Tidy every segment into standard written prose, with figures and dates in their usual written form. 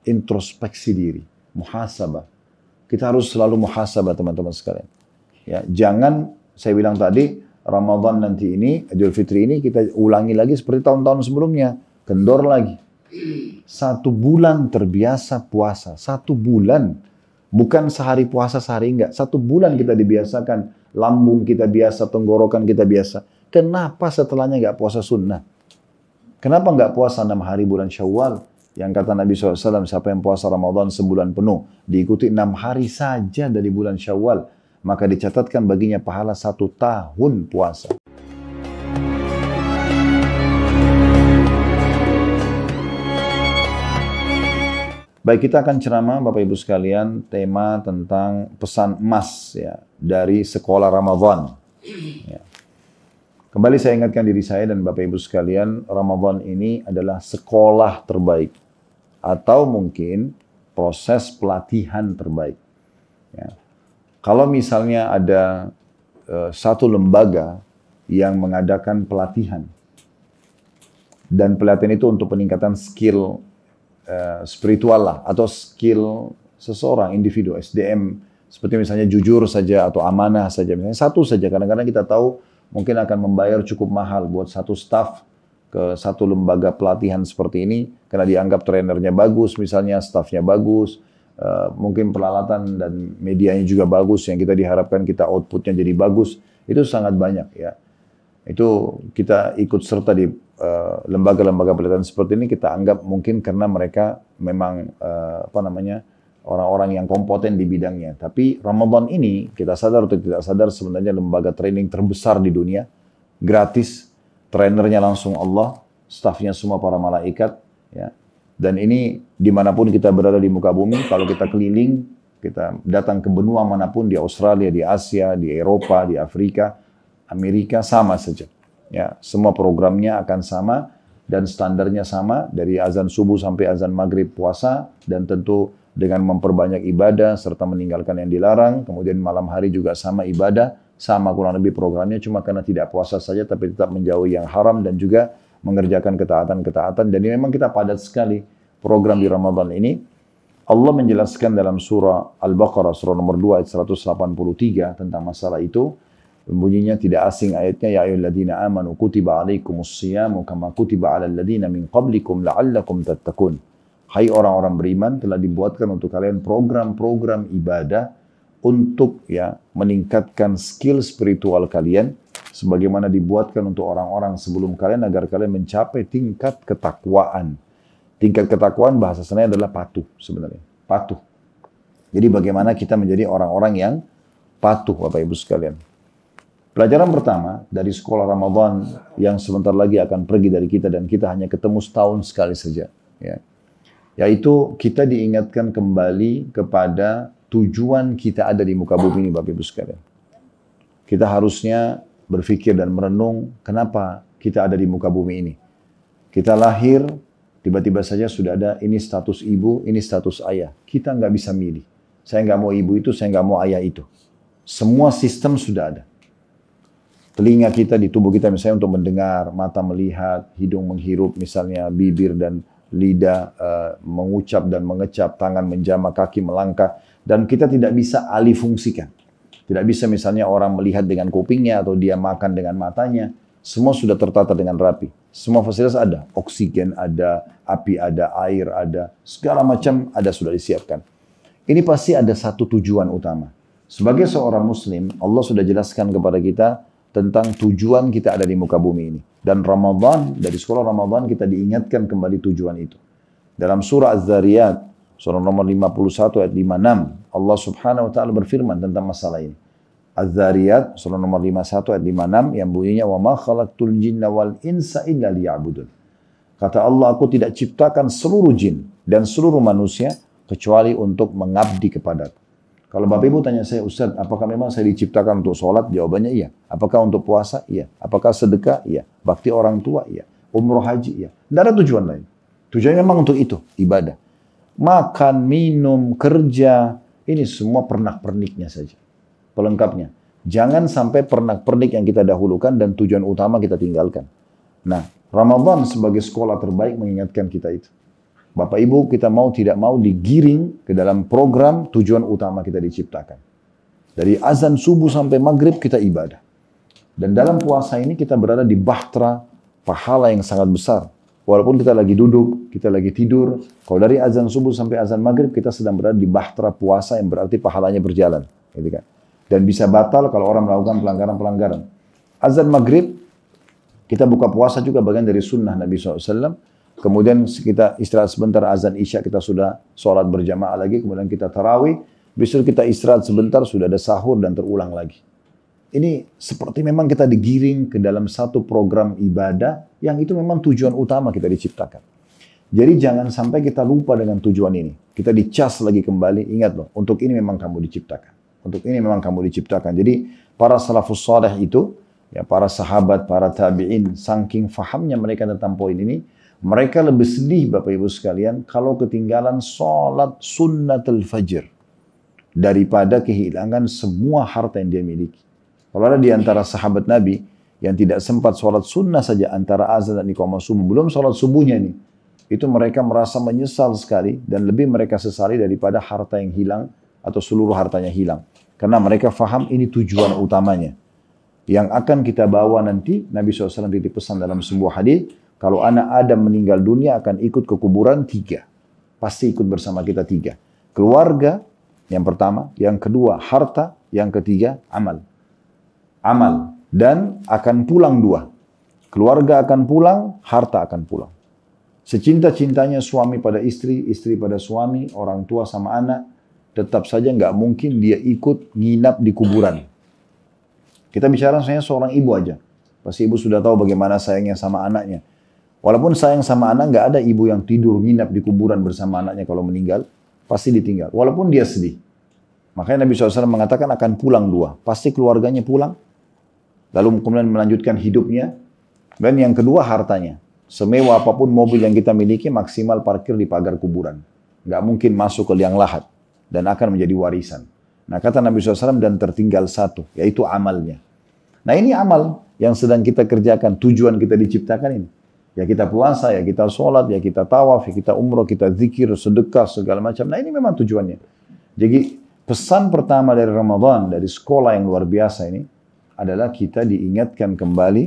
introspeksi diri, muhasabah. Kita harus selalu muhasabah teman-teman sekalian. Ya, jangan saya bilang tadi Ramadan nanti ini, Idul Fitri ini kita ulangi lagi seperti tahun-tahun sebelumnya, kendor lagi. 1 bulan terbiasa puasa, 1 bulan, bukan sehari puasa sehari enggak, 1 bulan kita dibiasakan, lambung kita biasa, tenggorokan kita biasa. Kenapa setelahnya enggak puasa sunnah? Kenapa enggak puasa 6 hari bulan Syawal? Yang kata Nabi SAW, siapa yang puasa Ramadan sebulan penuh, diikuti 6 hari saja dari bulan Syawal, maka dicatatkan baginya pahala 1 tahun puasa. Baik, kita akan ceramah Bapak Ibu sekalian, tema tentang pesan emas ya, dari sekolah Ramadan. Ya. Kembali saya ingatkan diri saya dan Bapak Ibu sekalian, Ramadan ini adalah sekolah terbaik. Atau mungkin proses pelatihan terbaik. Ya. Kalau misalnya ada satu lembaga yang mengadakan pelatihan, dan pelatihan itu untuk peningkatan skill spiritual lah, atau skill seseorang, individu, SDM, seperti misalnya jujur saja atau amanah saja, misalnya satu saja, kadang-kadang kita tahu mungkin akan membayar cukup mahal buat satu staff ke satu lembaga pelatihan seperti ini, karena dianggap trainernya bagus, misalnya staffnya bagus, mungkin peralatan dan medianya juga bagus, yang kita diharapkan kita outputnya jadi bagus, itu sangat banyak ya. Itu kita ikut serta di lembaga-lembaga pelatihan seperti ini, kita anggap mungkin karena mereka memang orang-orang yang kompeten di bidangnya. Tapi Ramadan ini kita sadar atau tidak sadar sebenarnya lembaga training terbesar di dunia, gratis. Trainernya langsung Allah, staffnya semua para malaikat, ya. Dan ini dimanapun kita berada di muka bumi, kalau kita keliling, kita datang ke benua manapun, di Australia, di Asia, di Eropa, di Afrika, Amerika, sama saja. Ya, semua programnya akan sama dan standarnya sama, dari azan subuh sampai azan maghrib puasa, dan tentu dengan memperbanyak ibadah serta meninggalkan yang dilarang. Kemudian malam hari juga sama ibadah, sama kurang lebih programnya, cuma karena tidak puasa saja tapi tetap menjauhi yang haram dan juga mengerjakan ketaatan-ketaatan. Dan ini memang kita padat sekali program di Ramadan ini. Allah menjelaskan dalam surah Al-Baqarah, surah nomor 2 ayat 183 tentang masalah itu. Bunyinya tidak asing ayatnya, ya ayyuhalladzina amanu kutiba alaikumus siyamu kama kutiba alal ladzina min qablikum la'allakum tattaqun. Hai orang-orang beriman, telah dibuatkan untuk kalian program-program ibadah untuk ya meningkatkan skill spiritual kalian, sebagaimana dibuatkan untuk orang-orang sebelum kalian agar kalian mencapai tingkat ketakwaan. Tingkat ketakwaan bahasa sebenarnya adalah patuh sebenarnya, patuh. Jadi bagaimana kita menjadi orang-orang yang patuh, Bapak Ibu sekalian. Pelajaran pertama dari sekolah Ramadan yang sebentar lagi akan pergi dari kita dan kita hanya ketemu setahun sekali saja, ya. Yaitu kita diingatkan kembali kepada tujuan kita ada di muka bumi ini, Bapak Ibu sekalian. Kita harusnya berpikir dan merenung kenapa kita ada di muka bumi ini. Kita lahir, tiba-tiba saja sudah ada ini status ibu, ini status ayah. Kita nggak bisa milih. Saya nggak mau ibu itu, saya nggak mau ayah itu. Semua sistem sudah ada. Telinga kita di tubuh kita misalnya untuk mendengar, mata melihat, hidung menghirup misalnya, bibir dan lidah mengucap dan mengecap, tangan menjamah, kaki melangkah. Dan kita tidak bisa alih fungsikan. Tidak bisa misalnya orang melihat dengan kupingnya atau dia makan dengan matanya. Semua sudah tertata dengan rapi. Semua fasilitas ada. Oksigen ada, api ada, air ada. Segala macam ada sudah disiapkan. Ini pasti ada satu tujuan utama. Sebagai seorang muslim, Allah sudah jelaskan kepada kita tentang tujuan kita ada di muka bumi ini. Dan Ramadan, dari sekolah Ramadan kita diingatkan kembali tujuan itu. Dalam surah Az-Zariyat, surah nomor 51 ayat 56, Allah subhanahu wa ta'ala berfirman tentang masalah ini. Az-Zariyat, surah nomor 51 ayat 56, yang bunyinya, وَمَا خَلَقْتُ الْجِنَّ وَالْإِنْسَ إِلَّا لِيَعْبُدُونَ. Kata Allah, aku tidak ciptakan seluruh jin dan seluruh manusia kecuali untuk mengabdi kepadaku. Kalau Bapak Ibu tanya saya, Ustaz, apakah memang saya diciptakan untuk sholat? Jawabannya iya. Apakah untuk puasa? Iya. Apakah sedekah? Iya. Bakti orang tua? Iya. Umroh haji? Iya. Tidak ada tujuan lain. Tujuannya memang untuk itu, ibadah. Makan, minum, kerja, ini semua pernak-perniknya saja. Pelengkapnya. Jangan sampai pernak-pernik yang kita dahulukan dan tujuan utama kita tinggalkan. Nah, Ramadan sebagai sekolah terbaik mengingatkan kita itu. Bapak Ibu, kita mau tidak mau digiring ke dalam program tujuan utama kita diciptakan. Dari azan subuh sampai maghrib kita ibadah. Dan dalam puasa ini kita berada di bahtera pahala yang sangat besar. Walaupun kita lagi duduk, kita lagi tidur. Kalau dari azan subuh sampai azan maghrib kita sedang berada di bahtera puasa yang berarti pahalanya berjalan. Gitu kan? Dan bisa batal kalau orang melakukan pelanggaran-pelanggaran. Azan maghrib, kita buka puasa juga bagian dari sunnah Nabi SAW. Kemudian kita istirahat sebentar, azan isya kita sudah sholat berjamaah lagi. Kemudian kita tarawih, besok kita istirahat sebentar, sudah ada sahur dan terulang lagi. Ini seperti memang kita digiring ke dalam satu program ibadah yang itu memang tujuan utama kita diciptakan. Jadi jangan sampai kita lupa dengan tujuan ini. Kita dicas lagi kembali, ingat loh, untuk ini memang kamu diciptakan. Untuk ini memang kamu diciptakan. Jadi para salafus saleh itu, ya para sahabat, para tabi'in, saking fahamnya mereka tentang poin ini, mereka lebih sedih Bapak Ibu sekalian kalau ketinggalan sholat sunnatul fajr daripada kehilangan semua harta yang dia miliki. Kalau ada di antara sahabat Nabi yang tidak sempat sholat sunnah saja antara azan dan iqamah subuh, belum sholat subuhnya nih, itu mereka merasa menyesal sekali dan lebih mereka sesali daripada harta yang hilang atau seluruh hartanya hilang. Karena mereka faham ini tujuan utamanya. Yang akan kita bawa nanti, Nabi SAW titip pesan dalam sebuah hadis, kalau anak Adam meninggal dunia akan ikut ke kuburan 3. Pasti ikut bersama kita 3. Keluarga yang pertama, yang kedua harta, yang ketiga amal. Amal. Dan akan pulang 2. Keluarga akan pulang, harta akan pulang. Secinta-cintanya suami pada istri, istri pada suami, orang tua sama anak, tetap saja nggak mungkin dia ikut nginap di kuburan. Kita bicara saya seorang ibu aja. Pasti ibu sudah tahu bagaimana sayangnya sama anaknya. Walaupun sayang sama anak, nggak ada ibu yang tidur nginap di kuburan bersama anaknya kalau meninggal. Pasti ditinggal. Walaupun dia sedih. Makanya Nabi SAW mengatakan akan pulang 2. Pasti keluarganya pulang. Lalu kemudian melanjutkan hidupnya. Dan yang kedua hartanya. Semewah apapun mobil yang kita miliki maksimal parkir di pagar kuburan. Nggak mungkin masuk ke liang lahat. Dan akan menjadi warisan. Nah kata Nabi SAW dan tertinggal 1. Yaitu amalnya. Nah ini amal yang sedang kita kerjakan. Tujuan kita diciptakan ini. Ya kita puasa, ya kita sholat, ya kita tawaf, ya kita umroh, kita zikir, sedekah, segala macam. Nah ini memang tujuannya. Jadi pesan pertama dari Ramadan, dari sekolah yang luar biasa ini, adalah kita diingatkan kembali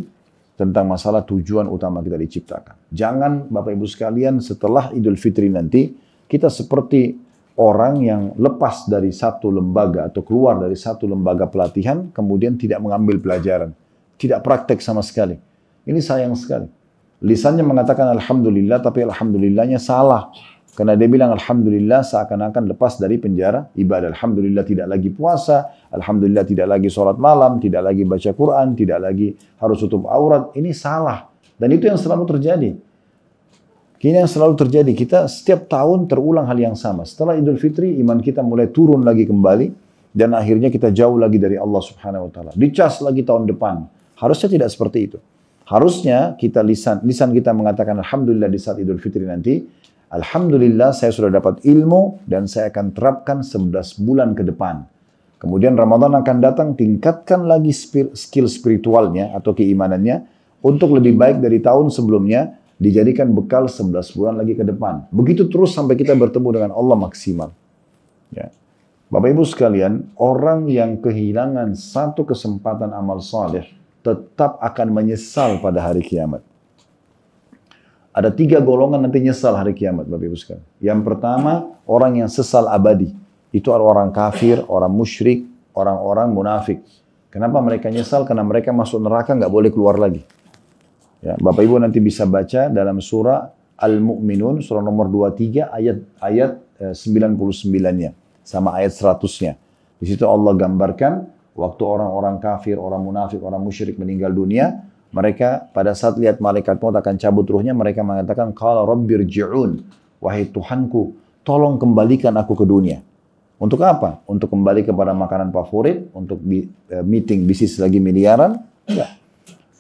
tentang masalah tujuan utama kita diciptakan. Jangan Bapak Ibu sekalian setelah Idul Fitri nanti, kita seperti orang yang lepas dari satu lembaga atau keluar dari satu lembaga pelatihan, kemudian tidak mengambil pelajaran. Tidak praktek sama sekali. Ini sayang sekali. Lisannya mengatakan Alhamdulillah, tapi Alhamdulillahnya salah. Karena dia bilang Alhamdulillah seakan-akan lepas dari penjara ibadah. Alhamdulillah tidak lagi puasa, Alhamdulillah tidak lagi sholat malam, tidak lagi baca Quran, tidak lagi harus tutup aurat. Ini salah. Dan itu yang selalu terjadi. Ini yang selalu terjadi. Kita setiap tahun terulang hal yang sama. Setelah Idul Fitri, iman kita mulai turun lagi kembali. Dan akhirnya kita jauh lagi dari Allah Subhanahu Wa Taala. Dicas lagi tahun depan. Harusnya tidak seperti itu. Harusnya kita lisan kita mengatakan Alhamdulillah di saat Idul Fitri nanti. Alhamdulillah saya sudah dapat ilmu dan saya akan terapkan 11 bulan ke depan. Kemudian Ramadan akan datang, tingkatkan lagi skill spiritualnya atau keimanannya untuk lebih baik dari tahun sebelumnya, dijadikan bekal 11 bulan lagi ke depan. Begitu terus sampai kita bertemu dengan Allah maksimal. Ya. Bapak Ibu sekalian, orang yang kehilangan satu kesempatan amal saleh tetap akan menyesal pada hari kiamat. Ada 3 golongan nanti nyesal hari kiamat, Bapak Ibu sekalian. Yang pertama, orang yang sesal abadi. Itu orang kafir, orang musyrik, orang-orang munafik. Kenapa mereka nyesal? Karena mereka masuk neraka nggak boleh keluar lagi. Ya, Bapak Ibu nanti bisa baca dalam surah Al-Mu'minun, surah nomor 23, ayat 99-nya. Sama ayat 100-nya. Di situ Allah gambarkan, waktu orang-orang kafir, orang munafik, orang musyrik meninggal dunia, mereka pada saat lihat malaikat maut akan cabut ruhnya, mereka mengatakan, Qala rabbirji'un, wahai Tuhanku, tolong kembalikan aku ke dunia. Untuk apa? Untuk kembali kepada makanan favorit, untuk meeting bisnis lagi miliaran? Enggak.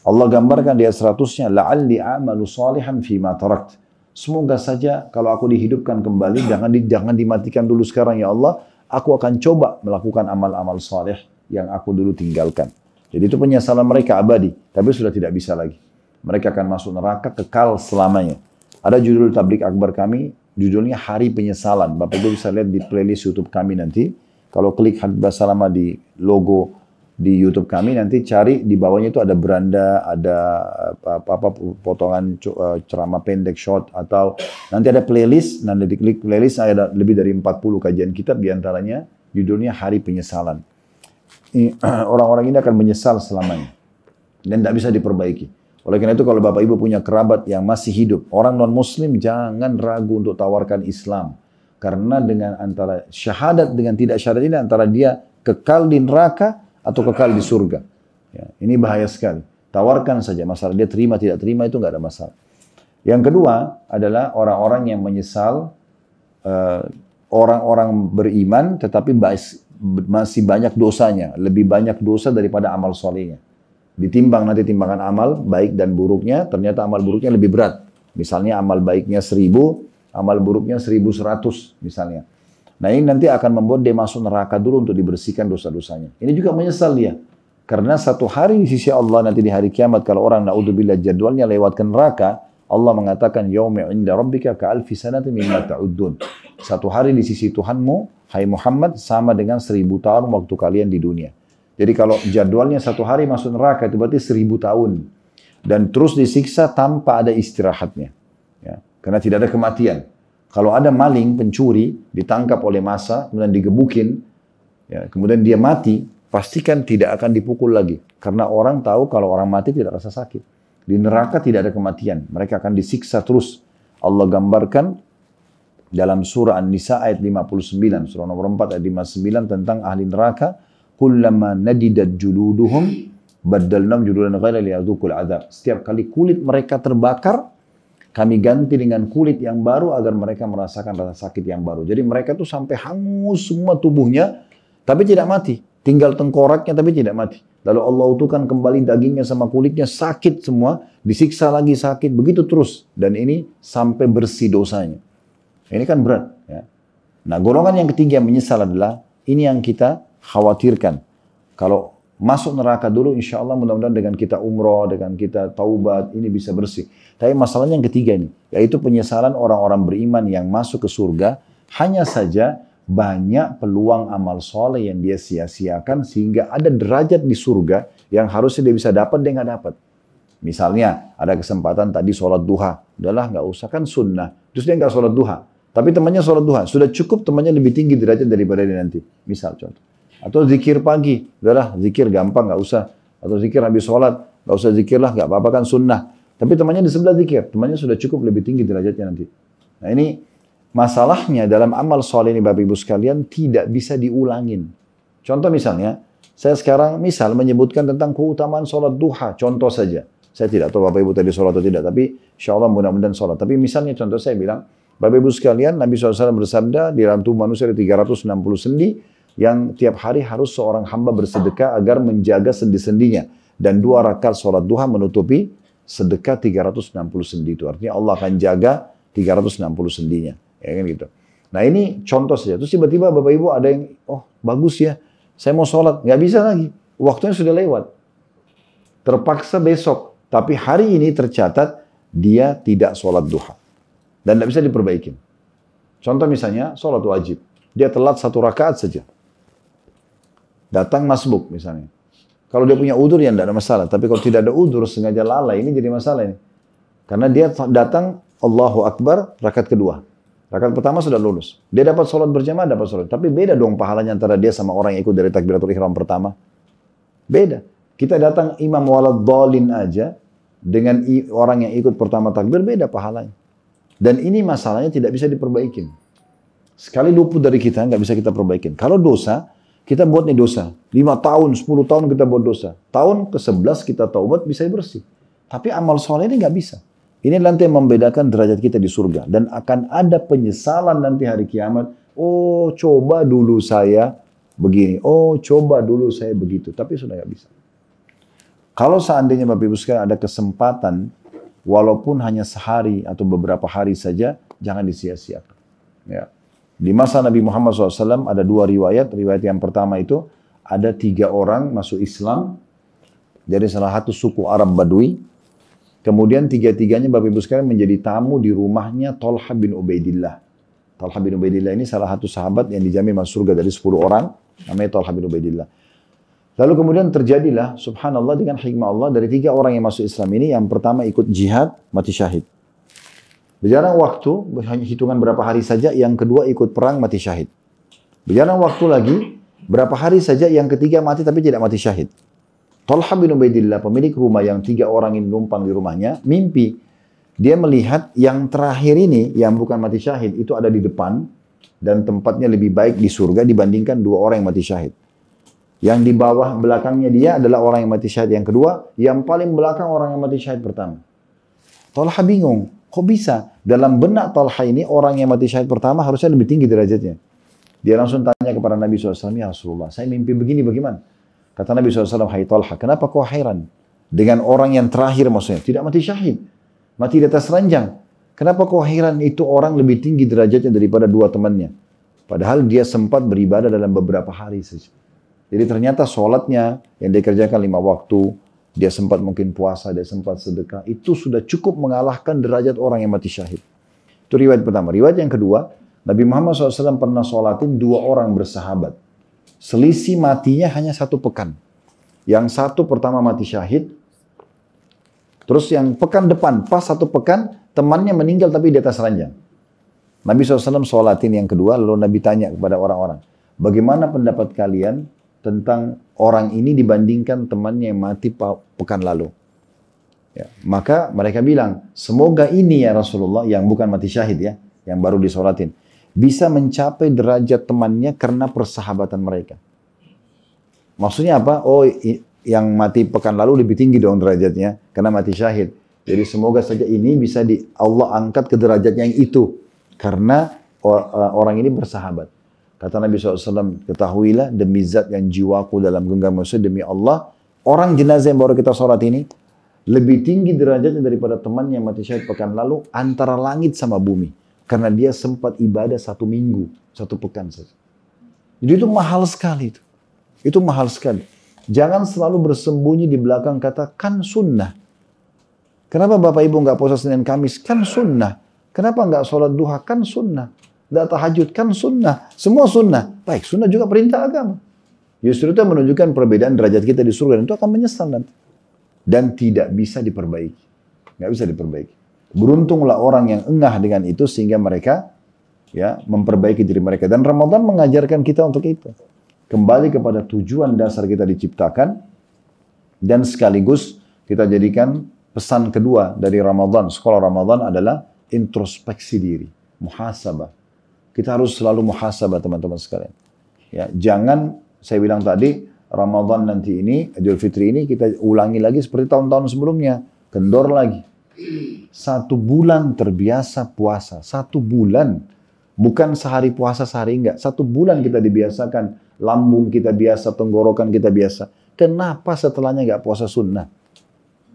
Allah gambarkan di ayat 100-nya, la'alli a'malu salihan fima tarakt. Semoga saja kalau aku dihidupkan kembali, jangan dimatikan dulu sekarang ya Allah, aku akan coba melakukan amal-amal saleh yang aku dulu tinggalkan. Jadi itu penyesalan mereka abadi, tapi sudah tidak bisa lagi. Mereka akan masuk neraka kekal selamanya. Ada judul tablik akbar kami, judulnya Hari Penyesalan. Bapak Ibu bisa lihat di playlist YouTube kami nanti. Kalau klik Habib Basalamah di logo di YouTube kami, nanti cari di bawahnya itu ada beranda, ada apa potongan ceramah pendek, short, atau nanti ada playlist, nanti diklik playlist ada lebih dari 40 kajian kitab, diantaranya judulnya Hari Penyesalan. Orang-orang ini akan menyesal selamanya dan tidak bisa diperbaiki. Oleh karena itu kalau Bapak Ibu punya kerabat yang masih hidup, orang non-muslim jangan ragu untuk tawarkan Islam. Karena dengan antara syahadat dengan tidak syahadat ini, antara dia kekal di neraka atau kekal di surga. Ya, ini bahaya sekali. Tawarkan saja, masalah dia terima tidak terima itu nggak ada masalah. Yang kedua adalah orang-orang yang menyesal, orang-orang beriman tetapi masih banyak dosanya, lebih banyak dosa daripada amal solehnya. Ditimbang nanti timbangan amal baik dan buruknya, ternyata amal buruknya lebih berat. Misalnya amal baiknya 1000, amal buruknya 1100 misalnya. Nah ini nanti akan membuat dia masuk neraka dulu untuk dibersihkan dosa-dosanya. Ini juga menyesal dia. Karena satu hari di sisi Allah nanti di hari kiamat, kalau orang na'udzubillah jadwalnya lewat ke neraka, Allah mengatakan, Yaumi 'inda rabbika ka'alfi sanatin mimma ta'uddun. Satu hari di sisi Tuhanmu, hai Muhammad, sama dengan 1000 tahun waktu kalian di dunia. Jadi kalau jadwalnya satu hari masuk neraka, itu berarti 1000 tahun. Dan terus disiksa tanpa ada istirahatnya. Ya. Karena tidak ada kematian. Kalau ada maling, pencuri, ditangkap oleh massa, kemudian digebukin, ya, kemudian dia mati, pastikan tidak akan dipukul lagi. Karena orang tahu kalau orang mati tidak rasa sakit. Di neraka tidak ada kematian. Mereka akan disiksa terus. Allah gambarkan dalam surah An-Nisa ayat 59, surah nomor 4 ayat 59 tentang ahli neraka. Kullama nadidat juluduhum baddalnahum juludan ghaira liyadzuqul adzab. Setiap kali kulit mereka terbakar, kami ganti dengan kulit yang baru agar mereka merasakan rasa sakit yang baru. Jadi mereka tuh sampai hangus semua tubuhnya, tapi tidak mati. Tinggal tengkoraknya tapi tidak mati. Lalu Allah utuhkan kembali dagingnya sama kulitnya, sakit semua, disiksa lagi sakit, begitu terus. Dan ini sampai bersih dosanya. Ini kan berat. Ya. Nah golongan yang ketiga yang menyesal adalah, ini yang kita khawatirkan. Kalau masuk neraka dulu, insya Allah mudah-mudahan dengan kita umroh, dengan kita taubat, ini bisa bersih. Tapi masalahnya yang ketiga ini, yaitu penyesalan orang-orang beriman yang masuk ke surga, hanya saja banyak peluang amal soleh yang dia sia-siakan, sehingga ada derajat di surga yang harusnya dia bisa dapat, dia nggak dapat. Misalnya, ada kesempatan tadi sholat duha, udahlah nggak usah, kan sunnah. Terus dia nggak sholat duha, tapi temannya sholat duha, sudah cukup temannya lebih tinggi derajat daripada dia nanti. Misal contoh. Atau zikir pagi, udahlah zikir gampang nggak usah. Atau zikir habis sholat, nggak usah zikir lah, nggak apa-apa kan sunnah. Tapi temannya di sebelah zikir, temannya sudah cukup lebih tinggi derajatnya nanti. Nah ini masalahnya dalam amal soleh ini Bapak Ibu sekalian tidak bisa diulangin. Contoh misalnya, saya sekarang misal menyebutkan tentang keutamaan sholat duha, contoh saja. Saya tidak tahu Bapak Ibu tadi sholat atau tidak, tapi insya Allah mudah-mudahan sholat. Tapi misalnya contoh saya bilang, Bapak Ibu sekalian, Nabi SAW bersabda, di dalam tubuh manusia ada 360 sendi, yang tiap hari harus seorang hamba bersedekah agar menjaga sendi-sendinya. Dan 2 rakaat sholat duha menutupi sedekah 360 sendi itu. Artinya Allah akan jaga 360 sendinya. Ya kan gitu. Nah ini contoh saja. Terus tiba-tiba Bapak Ibu ada yang, oh bagus ya, saya mau sholat. Nggak bisa lagi. Waktunya sudah lewat. Terpaksa besok. Tapi hari ini tercatat dia tidak sholat duha. Dan tidak bisa diperbaikin. Contoh misalnya sholat wajib. Dia telat 1 rakaat saja. Datang masbuk misalnya. Kalau dia punya udur ya tidak ada masalah. Tapi kalau tidak ada udur sengaja lalai, ini jadi masalah ini. Karena dia datang Allahu Akbar rakaat kedua. Rakaat pertama sudah lulus. Dia dapat sholat berjamaah, dapat sholat. Tapi beda dong pahalanya antara dia sama orang yang ikut dari takbiratul ihram pertama. Beda. Kita datang imam walad dhalin aja dengan orang yang ikut pertama takbir beda pahalanya. Dan ini masalahnya tidak bisa diperbaikin. Sekali luput dari kita nggak bisa kita perbaikin. Kalau dosa, kita buat nih dosa. 5 tahun, 10 tahun kita buat dosa. Tahun ke-11 kita taubat bisa bersih. Tapi amal soleh ini nggak bisa. Ini nanti yang membedakan derajat kita di surga. Dan akan ada penyesalan nanti hari kiamat. Oh coba dulu saya begini. Oh coba dulu saya begitu. Tapi sudah nggak bisa. Kalau seandainya Bapak Ibu sekalian ada kesempatan, walaupun hanya sehari atau beberapa hari saja, jangan disia-siakan. Ya. Di masa Nabi Muhammad SAW ada 2 riwayat. Riwayat yang pertama itu ada 3 orang masuk Islam dari salah satu suku Arab Badui. Kemudian 3-3-nya Bapak Ibu sekalian menjadi tamu di rumahnya Thalhah bin Ubaidillah. Talha bin Ubaidillah ini salah satu sahabat yang dijamin masuk surga dari 10 orang, namanya Talha bin Ubaidillah. Lalu kemudian terjadilah, subhanallah dengan hikmah Allah, dari 3 orang yang masuk Islam ini, yang pertama ikut jihad, mati syahid. Berjalan waktu, hanya hitungan berapa hari saja, yang kedua ikut perang, mati syahid. Berjalan waktu lagi, berapa hari saja, yang ketiga mati tapi tidak mati syahid. Talha bin Ubaidillah, pemilik rumah yang 3 orang ini numpang di rumahnya, mimpi. Dia melihat yang terakhir ini, yang bukan mati syahid, itu ada di depan, dan tempatnya lebih baik di surga dibandingkan 2 orang yang mati syahid. Yang di bawah belakangnya dia adalah orang yang mati syahid yang kedua, yang paling belakang orang yang mati syahid pertama. Talha bingung, kok bisa? Dalam benak Talha ini, orang yang mati syahid pertama harusnya lebih tinggi derajatnya. Dia langsung tanya kepada Nabi SAW, ya Rasulullah, saya mimpi begini bagaimana? Kata Nabi SAW, hai Talha, kenapa kau heran? Dengan orang yang terakhir maksudnya, tidak mati syahid. Mati di atas ranjang. Kenapa kau heran itu orang lebih tinggi derajatnya daripada 2 temannya? Padahal dia sempat beribadah dalam beberapa hari saja. Jadi ternyata sholatnya yang dia kerjakan 5 waktu, dia sempat mungkin puasa, dia sempat sedekah, itu sudah cukup mengalahkan derajat orang yang mati syahid. Itu riwayat pertama. Riwayat yang kedua, Nabi Muhammad SAW pernah sholatin 2 orang bersahabat. Selisih matinya hanya 1 pekan. Yang satu pertama mati syahid, terus yang pekan depan, pas 1 pekan, temannya meninggal tapi di atas ranjang. Nabi SAW sholatin yang kedua, lalu Nabi tanya kepada orang-orang, bagaimana pendapat kalian tentang orang ini dibandingkan temannya yang mati pekan lalu? Ya, maka mereka bilang, semoga ini ya Rasulullah, yang bukan mati syahid ya, yang baru disolatin, bisa mencapai derajat temannya karena persahabatan mereka. Maksudnya apa? Oh, yang mati pekan lalu lebih tinggi dong derajatnya karena mati syahid. Jadi semoga saja ini bisa Allah angkat ke derajatnya yang itu karena orang ini bersahabat. Kata Nabi SAW, ketahuilah demi zat yang jiwaku dalam genggaman manusia, demi Allah, orang jenazah yang baru kita sholat ini lebih tinggi derajatnya daripada teman yang mati syahid pekan lalu antara langit sama bumi. Karena dia sempat ibadah 1 minggu, 1 pekan saja. Jadi itu mahal sekali itu. Itu mahal sekali. Jangan selalu bersembunyi di belakang kata, kan sunnah. Kenapa Bapak Ibu nggak puasa Senin Kamis? Kan sunnah. Kenapa nggak sholat duha? Kan sunnah. Nggak tahajud? Kan sunnah. Semua sunnah. Baik, sunnah juga perintah agama. Justru itu menunjukkan perbedaan derajat kita di surga. Dan itu akan menyesal nanti. Dan tidak bisa diperbaiki. Nggak bisa diperbaiki. Beruntunglah orang yang engah dengan itu sehingga mereka ya memperbaiki diri mereka. Dan Ramadan mengajarkan kita untuk itu. Kembali kepada tujuan dasar kita diciptakan. Dan sekaligus kita jadikan pesan kedua dari Ramadan. Sekolah Ramadan adalah introspeksi diri. Muhasabah. Kita harus selalu muhasabah teman-teman sekalian. Ya, jangan saya bilang tadi Ramadan nanti ini, Idul Fitri ini kita ulangi lagi seperti tahun-tahun sebelumnya. Kendor lagi. 1 bulan terbiasa puasa. 1 bulan. Bukan sehari puasa, sehari enggak. 1 bulan kita dibiasakan. Lambung kita biasa, tenggorokan kita biasa. Kenapa setelahnya enggak puasa sunnah?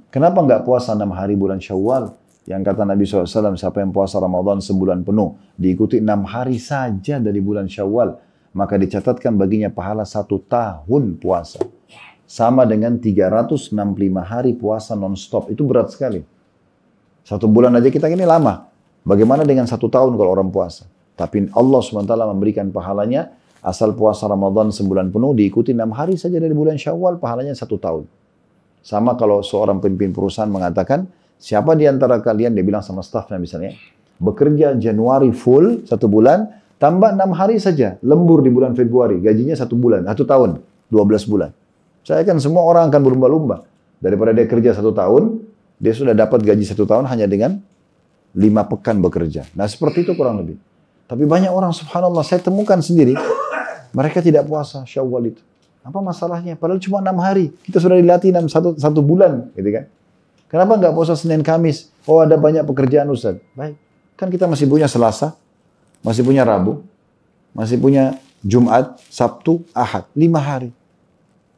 Kenapa enggak puasa 6 hari bulan Syawal? Yang kata Nabi SAW, siapa yang puasa Ramadan sebulan penuh, diikuti 6 hari saja dari bulan Syawal, maka dicatatkan baginya pahala 1 tahun puasa. Sama dengan 365 hari puasa non-stop. Itu berat sekali. 1 bulan aja kita ini lama. Bagaimana dengan 1 tahun kalau orang puasa? Tapi Allah SWT memberikan pahalanya, asal puasa Ramadan sebulan penuh, diikuti 6 hari saja dari bulan Syawal, pahalanya 1 tahun. Sama kalau seorang pemimpin perusahaan mengatakan, siapa di antara kalian, dia bilang sama stafnya misalnya, bekerja Januari full 1 bulan, tambah 6 hari saja, lembur di bulan Februari, gajinya 1 bulan, 1 tahun, 12 bulan. Saya kan semua orang akan berlomba-lomba. Daripada dia kerja 1 tahun, dia sudah dapat gaji 1 tahun hanya dengan 5 pekan bekerja. Nah seperti itu kurang lebih. Tapi banyak orang subhanallah, saya temukan sendiri, mereka tidak puasa Syawal itu. Apa masalahnya? Padahal cuma 6 hari. Kita sudah dilatih 1 bulan. Gitu kan? Kenapa nggak puasa Senin Kamis? Oh ada banyak pekerjaan Ustaz. Baik. Kan kita masih punya Selasa, masih punya Rabu, masih punya Jumat, Sabtu, Ahad. 5 hari.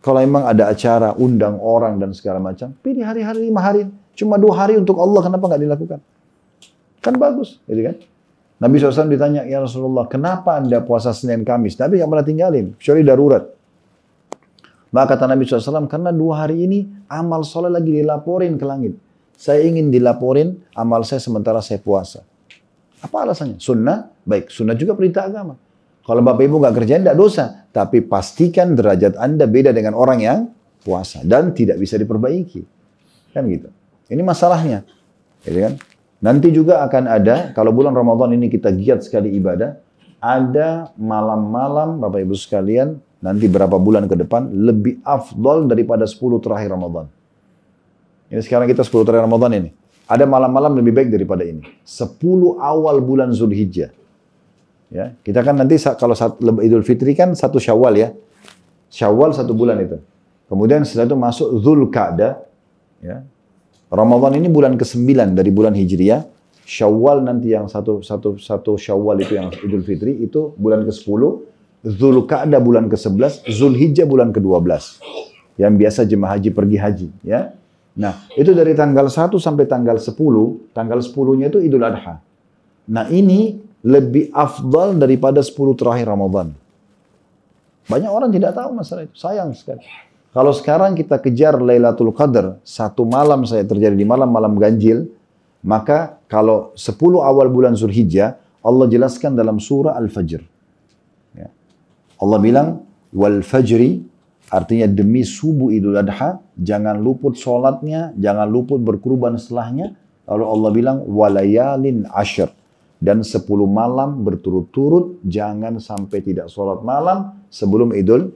Kalau memang ada acara, undang orang dan segala macam, pilih hari-hari 5 hari. Cuma 2 hari untuk Allah, kenapa nggak dilakukan? Kan bagus. Gitu kan? Nabi SAW ditanya, ya Rasulullah, kenapa Anda puasa Senin Kamis? Nabi nggak pernah tinggalin, kecuali darurat. Maka kata Nabi SAW, karena 2 hari ini amal soleh lagi dilaporin ke langit. Saya ingin dilaporin amal saya sementara saya puasa. Apa alasannya? Sunnah, baik. Sunnah juga perintah agama. Kalau Bapak Ibu nggak kerjain, tidak dosa. Tapi pastikan derajat Anda beda dengan orang yang puasa. Dan tidak bisa diperbaiki. Kan gitu. Ini masalahnya. Gitu kan? Nanti juga akan ada, kalau bulan Ramadan ini kita giat sekali ibadah, ada malam-malam Bapak Ibu sekalian, nanti berapa bulan ke depan, lebih afdol daripada 10 terakhir Ramadan. Ini sekarang kita 10 terakhir Ramadan ini. Ada malam-malam lebih baik daripada ini. 10 awal bulan Zulhijjah. Ya, kita kan nanti kalau Idul Fitri kan 1 Syawal ya. Syawal 1 bulan itu. Kemudian setelah itu masuk Dzulqa'dah. Ya. Ramadan ini bulan ke-9 dari bulan Hijriah. Syawal nanti yang satu Syawal itu yang Idul Fitri itu bulan ke-10. Dzulqa'dah bulan ke-11. Zulhijjah bulan ke-12. Yang biasa jemaah haji pergi haji. Ya. Nah, itu dari tanggal 1 sampai tanggal 10, tanggal 10-nya itu Idul Adha. Nah, ini lebih afdal daripada 10 terakhir Ramadan. Banyak orang tidak tahu masalah itu, sayang sekali. Kalau sekarang kita kejar Lailatul Qadar, 1 malam saya terjadi di malam-malam ganjil, maka kalau 10 awal bulan Zulhijjah, Allah jelaskan dalam surah Al-Fajr. Ya. Allah bilang, wal fajri, artinya demi subuh Idul Adha, jangan luput sholatnya, jangan luput berkurban setelahnya. Lalu Allah bilang, walayalin ashir. Dan 10 malam berturut-turut, jangan sampai tidak sholat malam sebelum Idul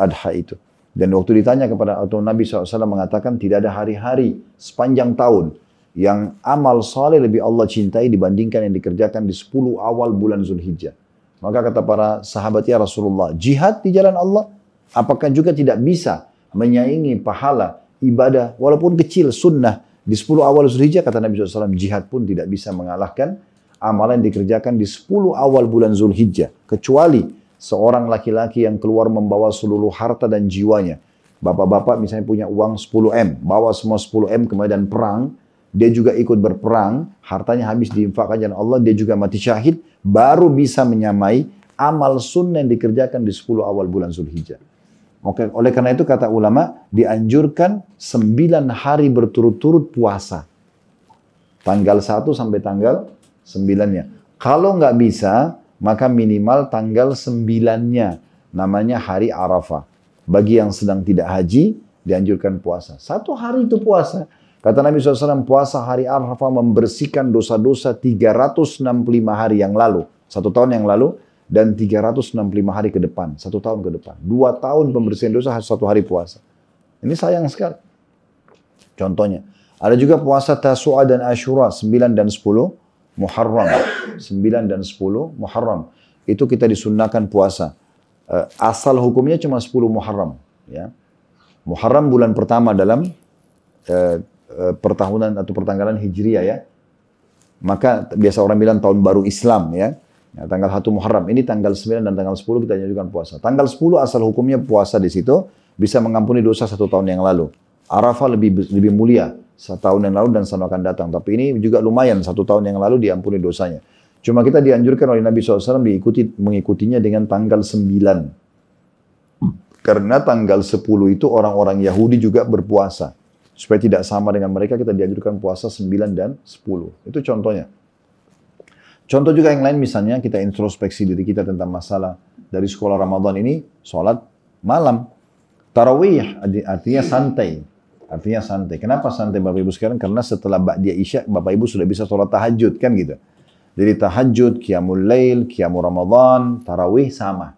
Adha itu. Dan waktu ditanya kepada atau Nabi SAW mengatakan, tidak ada hari-hari sepanjang tahun yang amal saleh lebih Allah cintai dibandingkan yang dikerjakan di 10 awal bulan Zulhijjah. Maka kata para sahabat, ya Rasulullah, jihad di jalan Allah, apakah juga tidak bisa menyaingi pahala ibadah walaupun kecil sunnah di 10 awal Zulhijjah? Kata Nabi SAW, jihad pun tidak bisa mengalahkan amalan yang dikerjakan di 10 awal bulan Zulhijjah. Kecuali seorang laki-laki yang keluar membawa seluruh harta dan jiwanya. Bapak-bapak misalnya punya uang 10M, bawa semua 10M ke medan perang, dia juga ikut berperang, hartanya habis diinfakkan jalan Allah, dia juga mati syahid, baru bisa menyamai amal sunnah yang dikerjakan di 10 awal bulan Zulhijjah. Oke, oleh karena itu kata ulama, dianjurkan 9 hari berturut-turut puasa. Tanggal 1 sampai tanggal 9-nya. Kalau nggak bisa, maka minimal tanggal 9-nya. Namanya hari Arafah. Bagi yang sedang tidak haji, dianjurkan puasa. 1 hari itu puasa. Kata Nabi SAW, puasa hari Arafah membersihkan dosa-dosa 365 hari yang lalu. 1 tahun yang lalu. Dan 365 hari ke depan, 1 tahun ke depan. 2 tahun pembersihan dosa 1 hari puasa. Ini sayang sekali. Contohnya, ada juga puasa Tasu'a dan Ashura, 9 dan 10 Muharram. 9 dan 10 Muharram. Itu kita disunnahkan puasa. Asal hukumnya cuma 10 Muharram. Ya. Muharram bulan pertama dalam pertahunan atau pertanggalan Hijriah ya. Maka biasa orang bilang tahun baru Islam ya. Ya, tanggal 1 Muharram, ini tanggal 9 dan tanggal 10 kita anjurkan puasa. Tanggal 10 asal hukumnya puasa di situ, bisa mengampuni dosa 1 tahun yang lalu. Arafah lebih mulia, 1 tahun yang lalu dan 1 akan datang. Tapi ini juga lumayan, 1 tahun yang lalu diampuni dosanya. Cuma kita dianjurkan oleh Nabi SAW mengikutinya dengan tanggal 9. Karena tanggal 10 itu orang-orang Yahudi juga berpuasa. Supaya tidak sama dengan mereka, kita dianjurkan puasa 9 dan 10. Itu contohnya. Contoh juga yang lain misalnya kita introspeksi diri kita tentang masalah dari sekolah Ramadan ini, sholat malam. Tarawih artinya santai. Artinya santai. Kenapa santai Bapak Ibu sekarang? Karena setelah Ba'diyah Isya, Bapak Ibu sudah bisa sholat tahajud kan gitu. Jadi tahajud, qiyamul lail, qiyamul Ramadan, tarawih sama.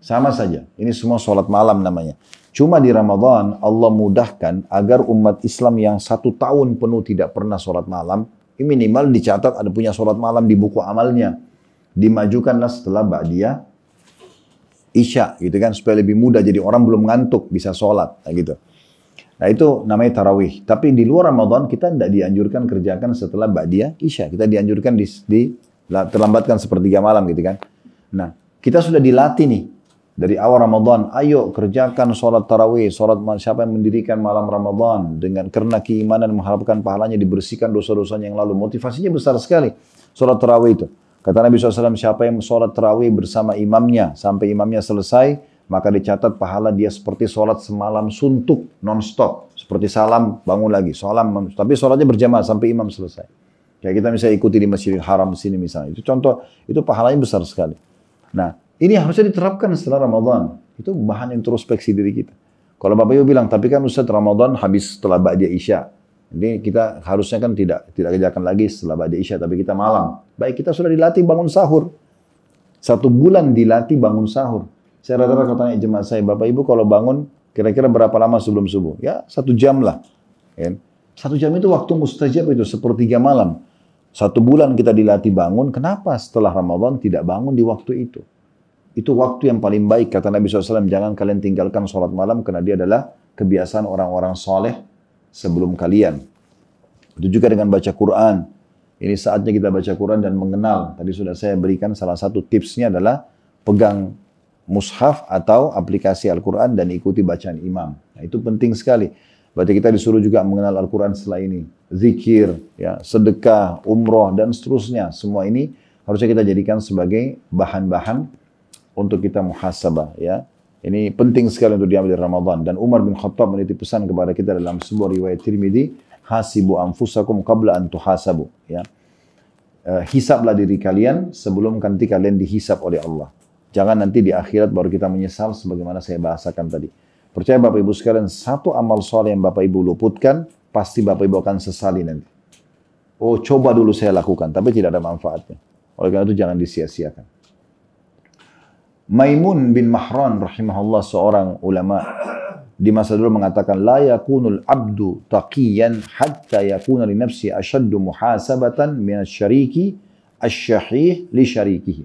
Sama saja. Ini semua sholat malam namanya. Cuma di Ramadan Allah mudahkan agar umat Islam yang 1 tahun penuh tidak pernah sholat malam, ini minimal dicatat ada punya sholat malam di buku amalnya. Dimajukanlah setelah Ba'diyah Isya gitu kan. Supaya lebih mudah jadi orang belum ngantuk bisa sholat. Nah, gitu. Nah itu namanya tarawih. Tapi di luar Ramadan kita tidak dianjurkan kerjakan setelah Ba'diyah Isya. Kita dianjurkan terlambatkan sepertiga malam gitu kan. Nah kita sudah dilatih nih. Dari awal Ramadan, ayo kerjakan sholat tarawih, sholat siapa yang mendirikan malam Ramadan dengan karena keimanan mengharapkan pahalanya dibersihkan dosa-dosanya yang lalu. Motivasinya besar sekali sholat tarawih itu. Kata Nabi SAW, siapa yang sholat tarawih bersama imamnya sampai imamnya selesai, maka dicatat pahala dia seperti sholat semalam suntuk non-stop. Seperti salam bangun lagi, salam, tapi sholatnya berjamaah sampai imam selesai. Kayak kita misalnya ikuti di Masjidil Haram di sini misalnya. Itu contoh, itu pahalanya besar sekali. Nah, ini harusnya diterapkan setelah Ramadan. Itu bahan introspeksi diri kita. Kalau Bapak Ibu bilang, tapi kan Ustaz Ramadan habis setelah Ba'da Isya. Jadi kita harusnya kan tidak kerjakan lagi setelah Ba'da Isya, tapi kita malam. Baik, kita sudah dilatih bangun sahur. 1 bulan dilatih bangun sahur. Saya rata-rata tanya jemaat saya, Bapak Ibu kalau bangun kira-kira berapa lama sebelum subuh? Ya 1 jam lah. 1 jam itu waktu mustajab itu, 1/3 malam. 1 bulan kita dilatih bangun, kenapa setelah Ramadan tidak bangun di waktu itu? Itu waktu yang paling baik, kata Nabi SAW, jangan kalian tinggalkan sholat malam, karena dia adalah kebiasaan orang-orang soleh sebelum kalian. Itu juga dengan baca Quran. Ini saatnya kita baca Quran dan mengenal. Tadi sudah saya berikan salah satu tipsnya adalah pegang mushaf atau aplikasi Al-Quran dan ikuti bacaan imam. Nah, itu penting sekali. Berarti kita disuruh juga mengenal Al-Quran setelah ini. Zikir, ya, sedekah, umroh, dan seterusnya. Semua ini harusnya kita jadikan sebagai bahan-bahan untuk kita muhasabah. Ya. Ini penting sekali untuk diambil dari Ramadan. Dan Umar bin Khattab menitip pesan kepada kita dalam sebuah riwayat Tirmidzi, hasibu anfusakum qabla an tuhasabu. Ya. Hisablah diri kalian sebelum nanti kalian dihisab oleh Allah. Jangan nanti di akhirat baru kita menyesal sebagaimana saya bahasakan tadi. Percaya Bapak Ibu sekalian, satu amal soleh yang Bapak Ibu luputkan, pasti Bapak Ibu akan sesali nanti. Oh, coba dulu saya lakukan, tapi tidak ada manfaatnya. Oleh karena itu jangan disia-siakan. Maimun bin Mahran rahimahullah, seorang ulama di masa dulu mengatakan, la yakunul abdu taqiyan hatta yakuna li nafsi ashaddu muhasabatan min asy-syariki asy-syahih li syarikihi.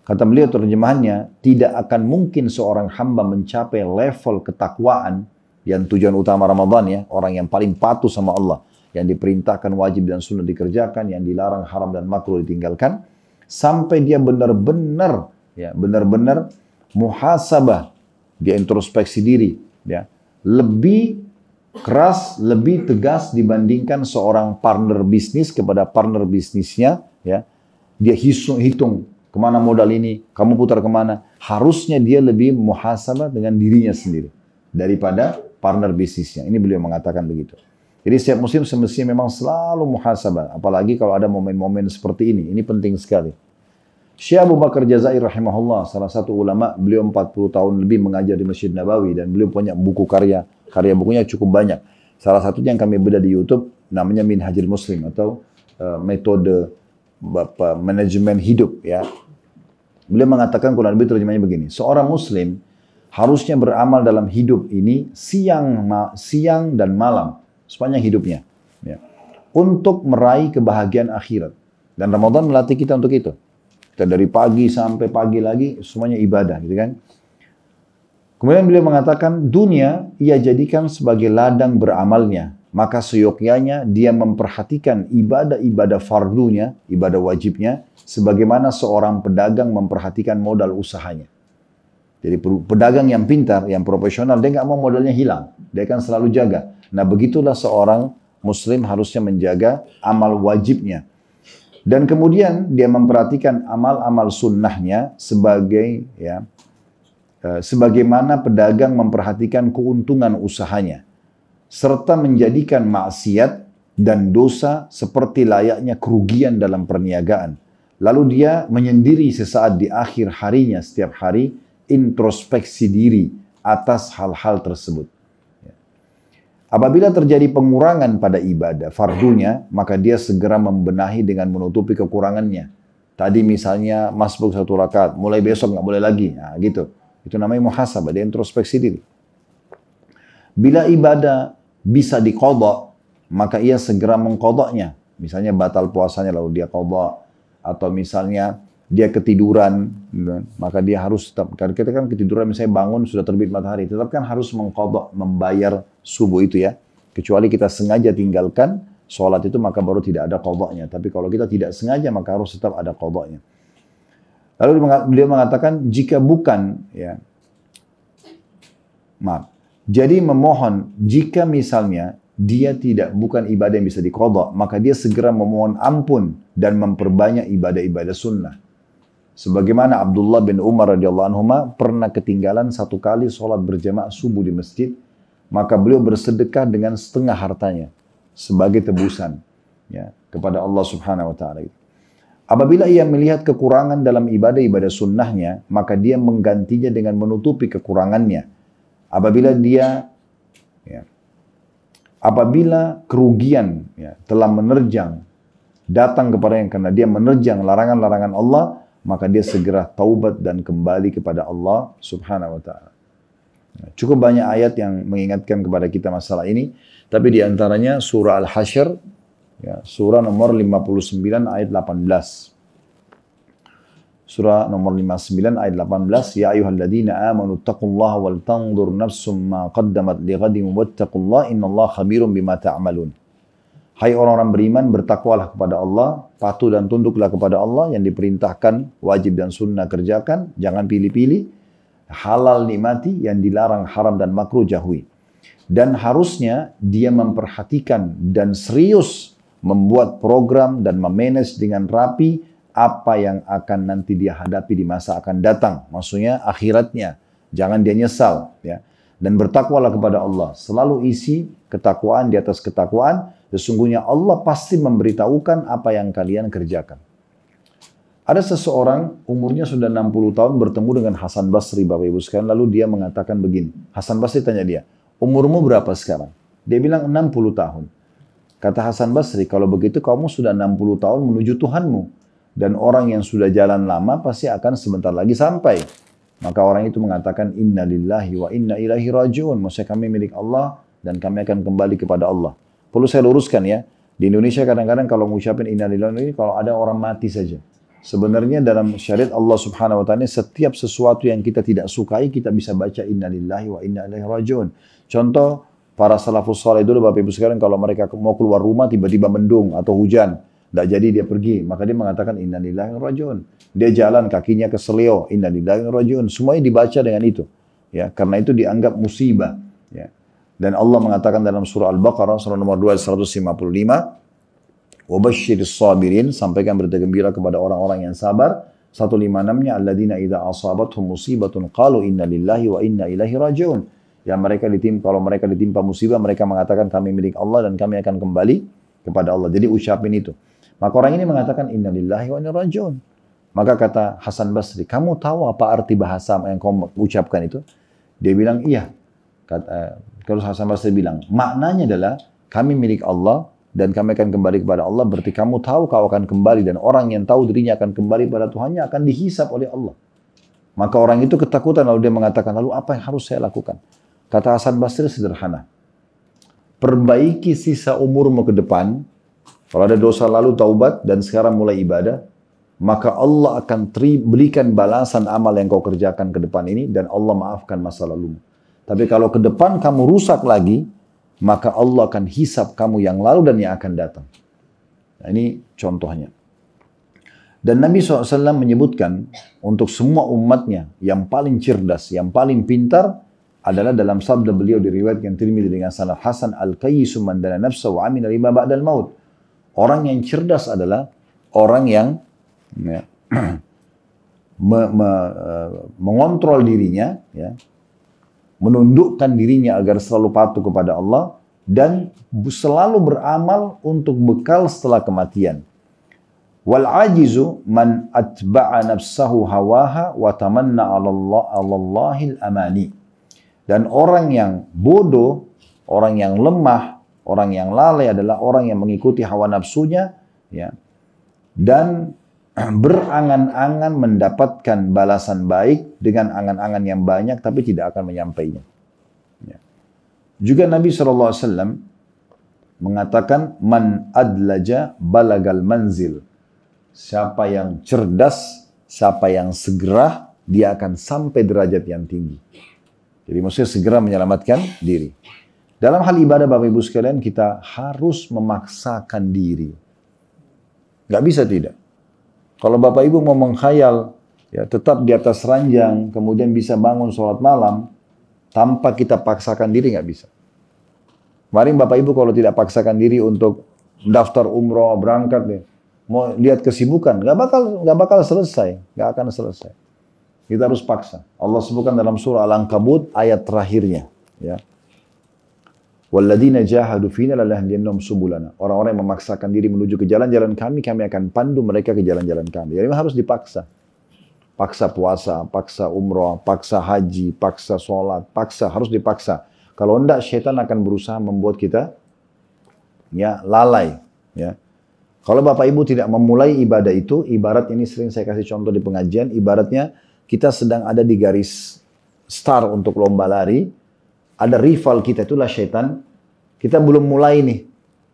Kata beliau terjemahannya, tidak akan mungkin seorang hamba mencapai level ketakwaan yang tujuan utama Ramadan ya, orang yang paling patuh sama Allah, yang diperintahkan wajib dan sunnah dikerjakan, yang dilarang haram dan makruh ditinggalkan, sampai dia benar-benar ya, benar-benar muhasabah, dia introspeksi diri, ya, lebih keras, lebih tegas dibandingkan seorang partner bisnis kepada partner bisnisnya, ya, dia hitung kemana modal ini, kamu putar kemana. Harusnya dia lebih muhasabah dengan dirinya sendiri daripada partner bisnisnya. Ini beliau mengatakan begitu. Jadi setiap muslim semestinya memang selalu muhasabah. Apalagi kalau ada momen-momen seperti ini. Ini penting sekali. Syekh Abu Bakar Jazair rahimahullah, salah satu ulama, beliau 40 tahun lebih mengajar di Masjid Nabawi. Dan beliau punya buku karya bukunya cukup banyak. Salah satunya yang kami beda di YouTube, namanya Minhajul Muslim atau metode manajemen hidup ya. Beliau mengatakan, kurang lebih terjemahnya begini, seorang muslim harusnya beramal dalam hidup ini siang dan malam sepanjang hidupnya ya, untuk meraih kebahagiaan akhirat. Dan Ramadan melatih kita untuk itu. Kita dari pagi sampai pagi lagi semuanya ibadah gitu kan. Kemudian beliau mengatakan, dunia ia jadikan sebagai ladang beramalnya. Maka seyogyanya dia memperhatikan ibadah-ibadah fardunya, ibadah wajibnya, sebagaimana seorang pedagang memperhatikan modal usahanya. Jadi pedagang yang pintar, yang profesional, dia nggak mau modalnya hilang. Dia akan selalu jaga. Nah begitulah seorang muslim harusnya menjaga amal wajibnya. Dan kemudian dia memperhatikan amal-amal sunnahnya sebagai ya, sebagaimana pedagang memperhatikan keuntungan usahanya. Serta menjadikan maksiat dan dosa seperti layaknya kerugian dalam perniagaan. Lalu dia menyendiri sesaat di akhir harinya setiap hari, introspeksi diri atas hal-hal tersebut. Apabila terjadi pengurangan pada ibadah fardunya, maka dia segera membenahi dengan menutupi kekurangannya. Tadi misalnya masbuk 1 rakaat, mulai besok nggak boleh lagi, nah, gitu. Itu namanya muhasabah, dia introspeksi diri. Bila ibadah bisa diqadha, maka ia segera mengqadhanya. Misalnya batal puasanya lalu dia qadha, atau misalnya dia ketiduran, maka dia harus tetap, karena kita kan ketiduran misalnya bangun sudah terbit matahari, tetap kan harus mengqadha, membayar subuh itu ya. Kecuali kita sengaja tinggalkan sholat itu, maka baru tidak ada qadhanya. Tapi kalau kita tidak sengaja, maka harus tetap ada qadhanya. Lalu beliau mengatakan, jika bukan ya, maaf, jadi memohon, jika misalnya dia bukan ibadah yang bisa diqadha, maka dia segera memohon ampun dan memperbanyak ibadah-ibadah sunnah. Sebagaimana Abdullah bin Umar radhiyallahu anhu pernah ketinggalan 1 kali sholat berjamaah subuh di masjid, maka beliau bersedekah dengan setengah hartanya sebagai tebusan. Ya. kepada Allah Subhanahu wa taala. Apabila ia melihat kekurangan dalam ibadah-ibadah sunnahnya, maka dia menggantinya dengan menutupi kekurangannya. Apabila kerugian telah menerjang datang kepadanya karena dia menerjang larangan-larangan Allah, maka dia segera taubat dan kembali kepada Allah Subhanahu wa taala. Cukup banyak ayat yang mengingatkan kepada kita masalah ini, tapi di antaranya surah Al-Hasyr, surah nomor 59 ayat 18. Surah nomor 59 ayat 18, ya ayyuhalladzina amanu taqullaha wal tanzur nafsum ma qaddamat lighadin wattaqullaha innallaha khabirum bima ta'malun. Hai orang-orang beriman, bertakwalah kepada Allah, patuh dan tunduklah kepada Allah, yang diperintahkan wajib dan sunnah kerjakan, jangan pilih-pilih, halal nikmati, yang dilarang haram dan makruh jauhi. Dan harusnya dia memperhatikan dan serius membuat program dan memanage dengan rapi apa yang akan nanti dia hadapi di masa akan datang. Maksudnya akhiratnya. Jangan dia nyesal. Ya. Dan bertakwalah kepada Allah. Selalu isi ketakwaan di atas ketakwaan. Sesungguhnya Allah pasti memberitahukan apa yang kalian kerjakan. Ada seseorang umurnya sudah 60 tahun bertemu dengan Hasan Basri, Bapak Ibu sekalian. Lalu dia mengatakan begini. Hasan Basri tanya dia, umurmu berapa sekarang? Dia bilang 60 tahun. Kata Hasan Basri, kalau begitu kamu sudah 60 tahun menuju Tuhanmu. Dan orang yang sudah jalan lama pasti akan sebentar lagi sampai. Maka orang itu mengatakan, inna lillahi wa inna ilaihi raji'un. Maksudnya kami milik Allah dan kami akan kembali kepada Allah. Perlu saya luruskan ya. Di Indonesia kadang-kadang kalau mengucapkan inna lillahi, kalau ada orang mati saja. Sebenarnya dalam syariat Allah Subhanahu wa taala setiap sesuatu yang kita tidak sukai kita bisa baca inna lillahi wa inna ilaihi raji'un. Contoh para salafus saleh dulu Bapak Ibu sekalian kalau mereka mau keluar rumah tiba-tiba mendung atau hujan. Tidak jadi dia pergi, maka dia mengatakan inna lillahi wa raji'un. Dia jalan kakinya keselio, inna lillahi wa raji'un. Semuanya dibaca dengan itu. Ya, karena itu dianggap musibah. Ya. Dan Allah mengatakan dalam surah Al-Baqarah, surah nomor 2, 155, وَبَشِّرِ الصَّابِرِينَ, sampaikan berita gembira kepada orang-orang yang sabar. 156-nya, alladzina idza asabathum musibatun qalu inna lillahi wa inna ilaihi raji'un. Yang kalau mereka ditimpa musibah, mereka mengatakan kami milik Allah dan kami akan kembali kepada Allah. Jadi ucapin itu. Maka orang ini mengatakan inna lillahi wa inna raji'un. Maka kata Hasan Basri, kamu tahu apa arti bahasa yang kamu ucapkan itu? Dia bilang iya. Kalau Hasan Basri bilang, maknanya adalah kami milik Allah dan kami akan kembali kepada Allah. Berarti kamu tahu kau akan kembali dan orang yang tahu dirinya akan kembali pada Tuhannya akan dihisap oleh Allah. Maka orang itu ketakutan lalu dia mengatakan, lalu apa yang harus saya lakukan? Kata Hasan Basri sederhana. Perbaiki sisa umurmu ke depan. Kalau ada dosa lalu taubat dan sekarang mulai ibadah, maka Allah akan berikan balasan amal yang kau kerjakan ke depan ini dan Allah maafkan masa lalumu. Tapi kalau ke depan kamu rusak lagi, maka Allah akan hisap kamu yang lalu dan yang akan datang. Nah, ini contohnya. Dan Nabi SAW menyebutkan untuk semua umatnya yang paling cerdas, yang paling pintar adalah dalam sabda beliau diriwayatkan Tirmidzi dengan sanad hasan, al-qayyisu man dana nafsa wa amila lima ba'dal maut. Orang yang cerdas adalah orang yang mengontrol dirinya, ya, menundukkan dirinya agar selalu patuh kepada Allah dan selalu beramal untuk bekal setelah kematian. Wal ajizu man atba'a nafsahu hawaha wa tamanna 'ala Allahil amani. Dan orang yang bodoh, orang yang lemah, orang yang lalai adalah orang yang mengikuti hawa nafsunya, ya, dan berangan-angan mendapatkan balasan baik dengan angan-angan yang banyak tapi tidak akan menyampainya. Ya. Juga Nabi SAW mengatakan man adlaja balagal manzil. Siapa yang cerdas, siapa yang segera, dia akan sampai derajat yang tinggi. Jadi maksudnya segera menyelamatkan diri. Dalam hal ibadah Bapak Ibu sekalian kita harus memaksakan diri. Gak bisa tidak. Kalau Bapak Ibu mau menghayal, ya tetap di atas ranjang, kemudian bisa bangun sholat malam, tanpa kita paksakan diri nggak bisa. Kemarin Bapak Ibu kalau tidak paksakan diri untuk daftar umroh, berangkat, ya, mau lihat kesibukan, nggak bakal selesai, nggak akan selesai. Kita harus paksa. Allah sebutkan dalam surah Al-Ankabut ayat terakhirnya. Ya. Walladzina jahadu fina lanahdiyannahum subulana. Orang-orang yang memaksakan diri menuju ke jalan-jalan kami, kami akan pandu mereka ke jalan-jalan kami. Jadi harus dipaksa. Paksa puasa, paksa umroh, paksa haji, paksa sholat, paksa, harus dipaksa. Kalau enggak, syaitan akan berusaha membuat kita ya lalai. Ya. Kalau Bapak Ibu tidak memulai ibadah itu, ibarat ini sering saya kasih contoh di pengajian, ibaratnya kita sedang ada di garis start untuk lomba lari, ada rival kita, itulah syaitan. Kita belum mulai nih.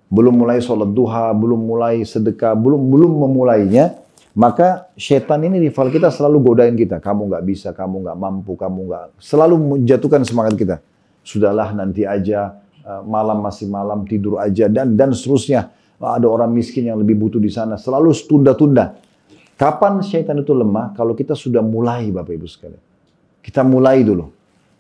Belum mulai sholat duha, belum mulai sedekah, belum memulainya. Maka syaitan ini rival kita selalu godain kita. Kamu nggak bisa, kamu nggak mampu, kamu nggak. Selalu menjatuhkan semangat kita. Sudahlah nanti aja, malam masih malam, tidur aja, dan seterusnya. Ada orang miskin yang lebih butuh di sana. Selalu tunda-tunda. Kapan syaitan itu lemah? Kalau kita sudah mulai, Bapak Ibu sekalian. Kita mulai dulu.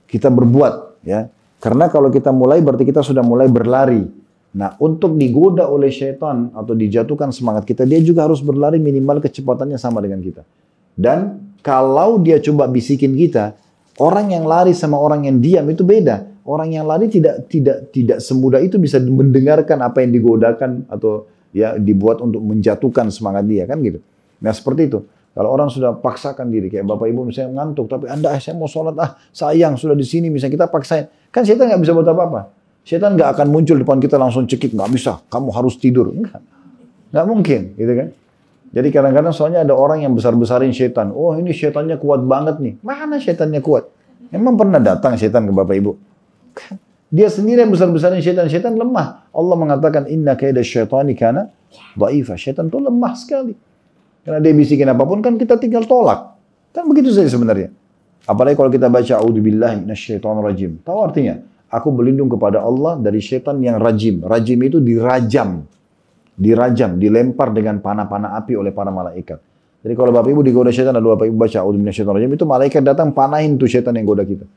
Kita berbuat. Ya, karena kalau kita mulai berarti kita sudah mulai berlari. Nah, untuk digoda oleh syaitan atau dijatuhkan semangat kita, dia juga harus berlari minimal kecepatannya sama dengan kita. Dan kalau dia coba bisikin kita, orang yang lari sama orang yang diam itu beda. Orang yang lari tidak semudah itu bisa mendengarkan apa yang digodakan atau ya dibuat untuk menjatuhkan semangat dia, kan gitu. Nah, seperti itu. Kalau orang sudah paksakan diri, kayak Bapak Ibu misalnya ngantuk, tapi Anda, saya mau sholat, sayang sudah di sini, misalnya kita paksain. Kan syaitan nggak bisa buat apa-apa. Syaitan nggak akan muncul depan kita langsung cekik, nggak bisa, kamu harus tidur. Nggak mungkin, gitu kan. Jadi kadang-kadang soalnya ada orang yang besar-besarin syaitan. Oh ini syaitannya kuat banget nih. Mana syaitannya kuat? Emang pernah datang syaitan ke Bapak Ibu? Dia sendiri yang besar-besarin syaitan. Syaitan lemah. Allah mengatakan, inna kaida syaitani kana dha'ifa. Syaitan itu lemah sekali. Karena dia bisikin apapun kan kita tinggal tolak. Kan begitu saja sebenarnya. Apalagi kalau kita baca a'udzubillahi minasyaitonirrajim. Tahu artinya? Aku berlindung kepada Allah dari syaitan yang rajim. Rajim itu dirajam. Dirajam, dilempar dengan panah-panah api oleh para malaikat. Jadi kalau Bapak Ibu digoda syaitan, lalu Bapak Ibu baca a'udzubillahi minasyaitonirrajim, itu malaikat datang panahin tuh syaitan yang goda kita.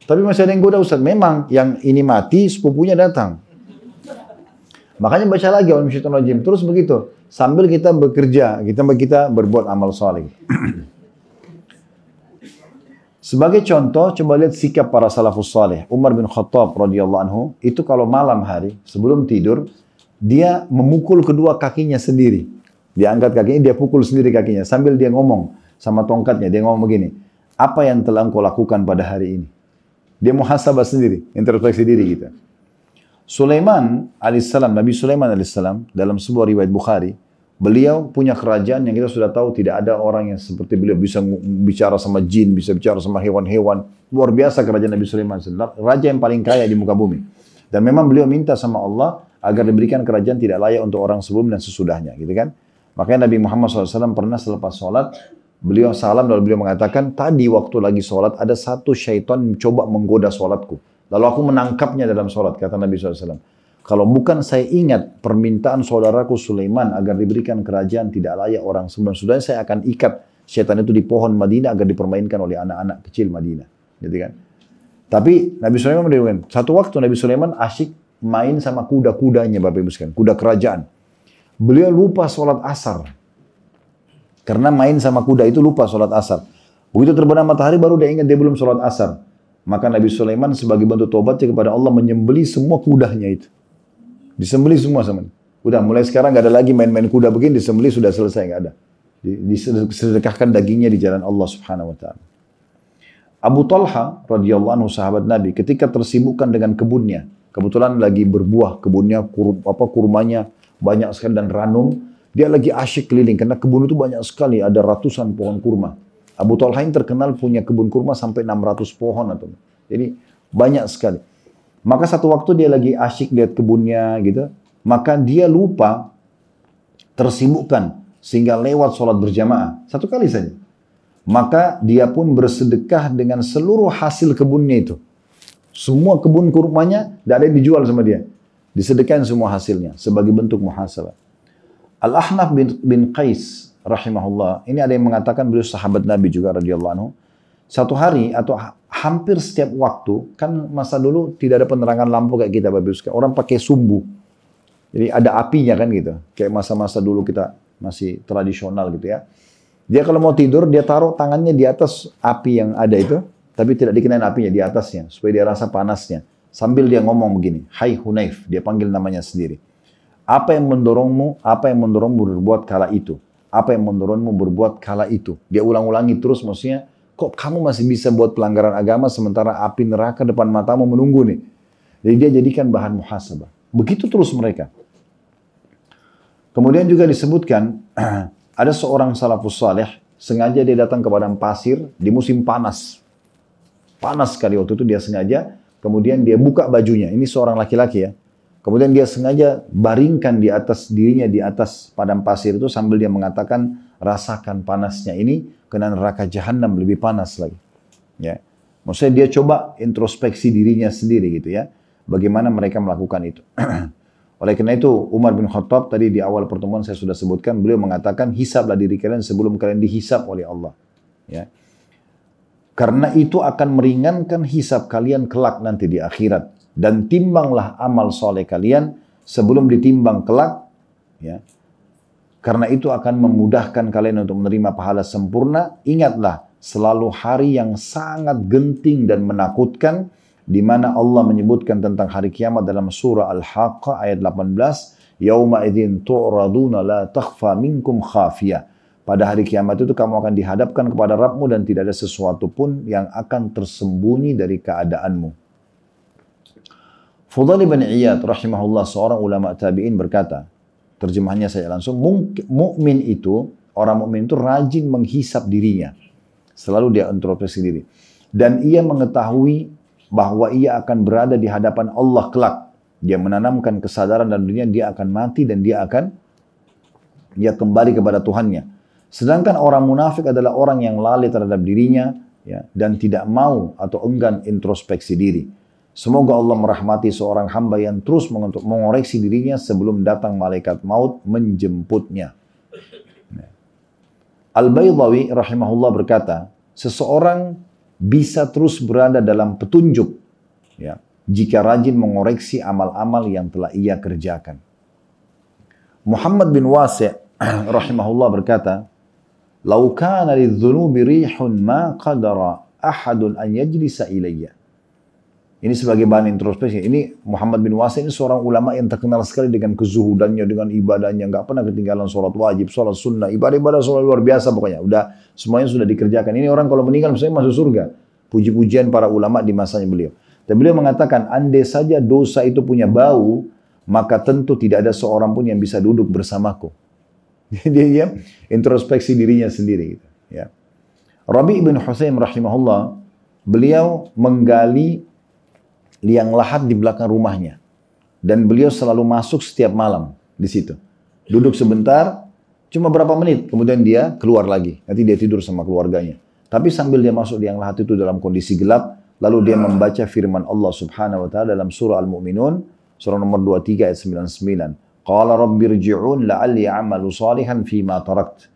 Tapi masih ada yang goda Ustaz. Memang yang ini mati, sepupunya datang. Makanya baca lagi a'udzubillahi minasyaitonirrajim. Terus begitu. Sambil kita bekerja, kita berbuat amal saleh. Sebagai contoh, coba lihat sikap para salafus saleh. Umar bin Khattab radhiyallahu anhu, itu kalau malam hari, sebelum tidur, dia memukul kedua kakinya sendiri. Dia angkat kakinya, dia pukul sendiri kakinya. Sambil dia ngomong sama tongkatnya, dia ngomong begini, apa yang telah engkau lakukan pada hari ini? Dia muhasabah sendiri, introspeksi diri kita. Sulaiman alaihissalam, Nabi Sulaiman alaihissalam, dalam sebuah riwayat Bukhari, beliau punya kerajaan yang kita sudah tahu tidak ada orang yang seperti beliau bisa bicara sama jin, bisa bicara sama hewan-hewan. Luar biasa kerajaan Nabi Sulaiman, raja yang paling kaya di muka bumi. Dan memang beliau minta sama Allah agar diberikan kerajaan tidak layak untuk orang sebelum dan sesudahnya, gitu kan? Makanya Nabi Muhammad SAW pernah selepas sholat, beliau salam lalu beliau mengatakan, tadi waktu lagi sholat ada satu syaitan mencoba menggoda sholatku. Lalu aku menangkapnya dalam sholat, kata Nabi SAW. Kalau bukan saya ingat permintaan saudaraku Sulaiman agar diberikan kerajaan tidak layak orang sebelum sudahnya, saya akan ikat syaitan itu di pohon Madinah agar dipermainkan oleh anak-anak kecil Madinah. Gitu kan? Tapi Nabi Sulaiman mendirikan. Satu waktu Nabi Sulaiman asyik main sama kuda-kudanya, Bapak Ibu sekalian, kuda kerajaan. Beliau lupa sholat asar. Karena main sama kuda itu lupa sholat asar. Begitu terbenam matahari baru dia ingat dia belum sholat asar. Maka Nabi Sulaiman sebagai bentuk tobatnya kepada Allah menyembelih semua kudanya itu. Disembelih semua sama dia. Udah mulai sekarang gak ada lagi main-main kuda begini, disembelih sudah selesai, gak ada. Disedekahkan dagingnya di jalan Allah Subhanahu wa taala. Abu Talha radhiyallahu anhu sahabat Nabi ketika tersibukkan dengan kebunnya, kebetulan lagi berbuah kebunnya, kurmanya banyak sekali dan ranum, dia lagi asyik keliling karena kebun itu banyak sekali, ada ratusan pohon kurma. Abu Talha ini terkenal punya kebun kurma sampai 600 pohon atau jadi banyak sekali. Maka satu waktu dia lagi asyik lihat kebunnya gitu, maka dia lupa tersibukkan sehingga lewat sholat berjamaah satu kali saja. Maka dia pun bersedekah dengan seluruh hasil kebunnya itu. Semua kebun kurmanya tidak ada yang dijual sama dia. Disedekahkan semua hasilnya sebagai bentuk muhasabah. Al-Ahnaf bin Qais rahimahullah, ini ada yang mengatakan beliau sahabat Nabi juga radhiyallahu anhu. Satu hari atau hampir setiap waktu, kan masa dulu tidak ada penerangan lampu kayak kita Bapak Ibu. Orang pakai sumbu. Jadi ada apinya kan gitu. Kayak masa-masa dulu kita masih tradisional gitu ya. Dia kalau mau tidur, dia taruh tangannya di atas api yang ada itu, tapi tidak dikenain apinya di atasnya, supaya dia rasa panasnya. Sambil dia ngomong begini, hai Hunaif, dia panggil namanya sendiri. Apa yang mendorongmu berbuat kala itu? Apa yang mendorongmu berbuat kala itu? Dia ulang-ulangi terus, maksudnya, kok kamu masih bisa buat pelanggaran agama sementara api neraka depan matamu menunggu nih? Jadi dia jadikan bahan muhasabah. Begitu terus mereka. Kemudian juga disebutkan, ada seorang salafus saleh, sengaja dia datang ke padang pasir di musim panas. Panas sekali waktu itu dia sengaja, kemudian dia buka bajunya. Ini seorang laki-laki ya. Kemudian dia sengaja baringkan di atas dirinya, di atas padang pasir itu sambil dia mengatakan, rasakan panasnya ini, karena neraka jahanam lebih panas lagi. Ya. Maksudnya dia coba introspeksi dirinya sendiri gitu ya. Bagaimana mereka melakukan itu. Oleh karena itu Umar bin Khattab tadi di awal pertemuan saya sudah sebutkan, beliau mengatakan, hisablah diri kalian sebelum kalian dihisab oleh Allah. Ya. Karena itu akan meringankan hisab kalian kelak nanti di akhirat. Dan timbanglah amal soleh kalian sebelum ditimbang kelak. Ya. Karena itu akan memudahkan kalian untuk menerima pahala sempurna. Ingatlah selalu hari yang sangat genting dan menakutkan, di mana Allah menyebutkan tentang hari kiamat dalam surah Al-Haqqah ayat 18. Yauma idzin tu'raduna la takhfa minkum khafiyah. Pada hari kiamat itu kamu akan dihadapkan kepada Rabbmu dan tidak ada sesuatu pun yang akan tersembunyi dari keadaanmu. Fudail bin Iyad rahimahullah, seorang ulama tabi'in berkata, terjemahannya saya langsung, mukmin itu, orang mukmin itu rajin menghisap dirinya. Selalu dia introspeksi diri. Dan ia mengetahui bahwa ia akan berada di hadapan Allah kelak. Dia menanamkan kesadaran dan dunia dia akan mati dan dia kembali kepada Tuhannya. Sedangkan orang munafik adalah orang yang lalai terhadap dirinya ya, dan tidak mau atau enggan introspeksi diri. Semoga Allah merahmati seorang hamba yang terus mengoreksi dirinya sebelum datang malaikat maut menjemputnya. Al-Baydawi rahimahullah berkata, seseorang bisa terus berada dalam petunjuk ya, jika rajin mengoreksi amal-amal yang telah ia kerjakan. Muhammad bin Wasi' rahimahullah berkata, "Lau kana lidzunubi rihun ma qadara ahadun an yajlisa ilayya." Ini sebagai bahan introspeksi. Ini Muhammad bin Wasi' ini seorang ulama yang terkenal sekali dengan kezuhudannya, dengan ibadahnya, nggak pernah ketinggalan sholat wajib, sholat sunnah, ibadah-ibadah sholat luar biasa pokoknya. Udah semuanya sudah dikerjakan. Ini orang kalau meninggal misalnya masuk surga. Puji-pujian para ulama di masanya beliau. Dan beliau mengatakan, andai saja dosa itu punya bau, maka tentu tidak ada seorang pun yang bisa duduk bersamaku. Jadi dia introspeksi dirinya sendiri. Gitu. Ya. Rabi' bin Husaim rahimahullah, beliau menggali liang lahat di belakang rumahnya. Dan beliau selalu masuk setiap malam di situ. Duduk sebentar, cuma berapa menit, kemudian dia keluar lagi. Nanti dia tidur sama keluarganya. Tapi sambil dia masuk liang lahat itu dalam kondisi gelap, lalu dia membaca firman Allah subhanahu wa ta'ala dalam surah Al-Mu'minun, surah nomor 23 ayat 99. Qala rabbirji'un la'alli a'malu salihan fima tarakt.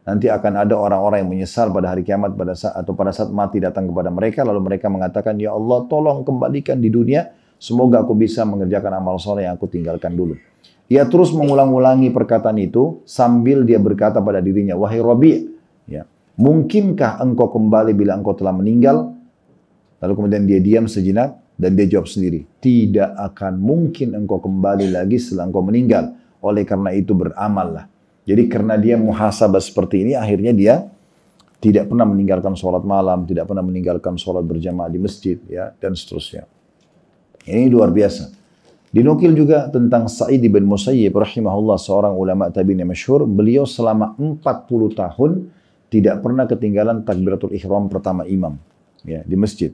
Nanti akan ada orang-orang yang menyesal pada hari kiamat pada saat mati datang kepada mereka, lalu mereka mengatakan, ya Allah tolong kembalikan di dunia, semoga aku bisa mengerjakan amal soleh yang aku tinggalkan dulu. Ia terus mengulang-ulangi perkataan itu sambil dia berkata pada dirinya, wahai Rabi', ya, mungkinkah engkau kembali bila engkau telah meninggal? Lalu kemudian dia diam sejenak dan dia jawab sendiri, tidak akan mungkin engkau kembali lagi setelah engkau meninggal. Oleh karena itu beramallah. Jadi karena dia muhasabah seperti ini, akhirnya dia tidak pernah meninggalkan sholat malam, tidak pernah meninggalkan sholat berjamaah di masjid, ya, dan seterusnya. Ini luar biasa. Dinukil juga tentang Sa'id bin Musayyib rahimahullah, seorang ulama tabi'in yang masyhur. Beliau selama 40 tahun tidak pernah ketinggalan takbiratul ihram pertama imam, ya, di masjid.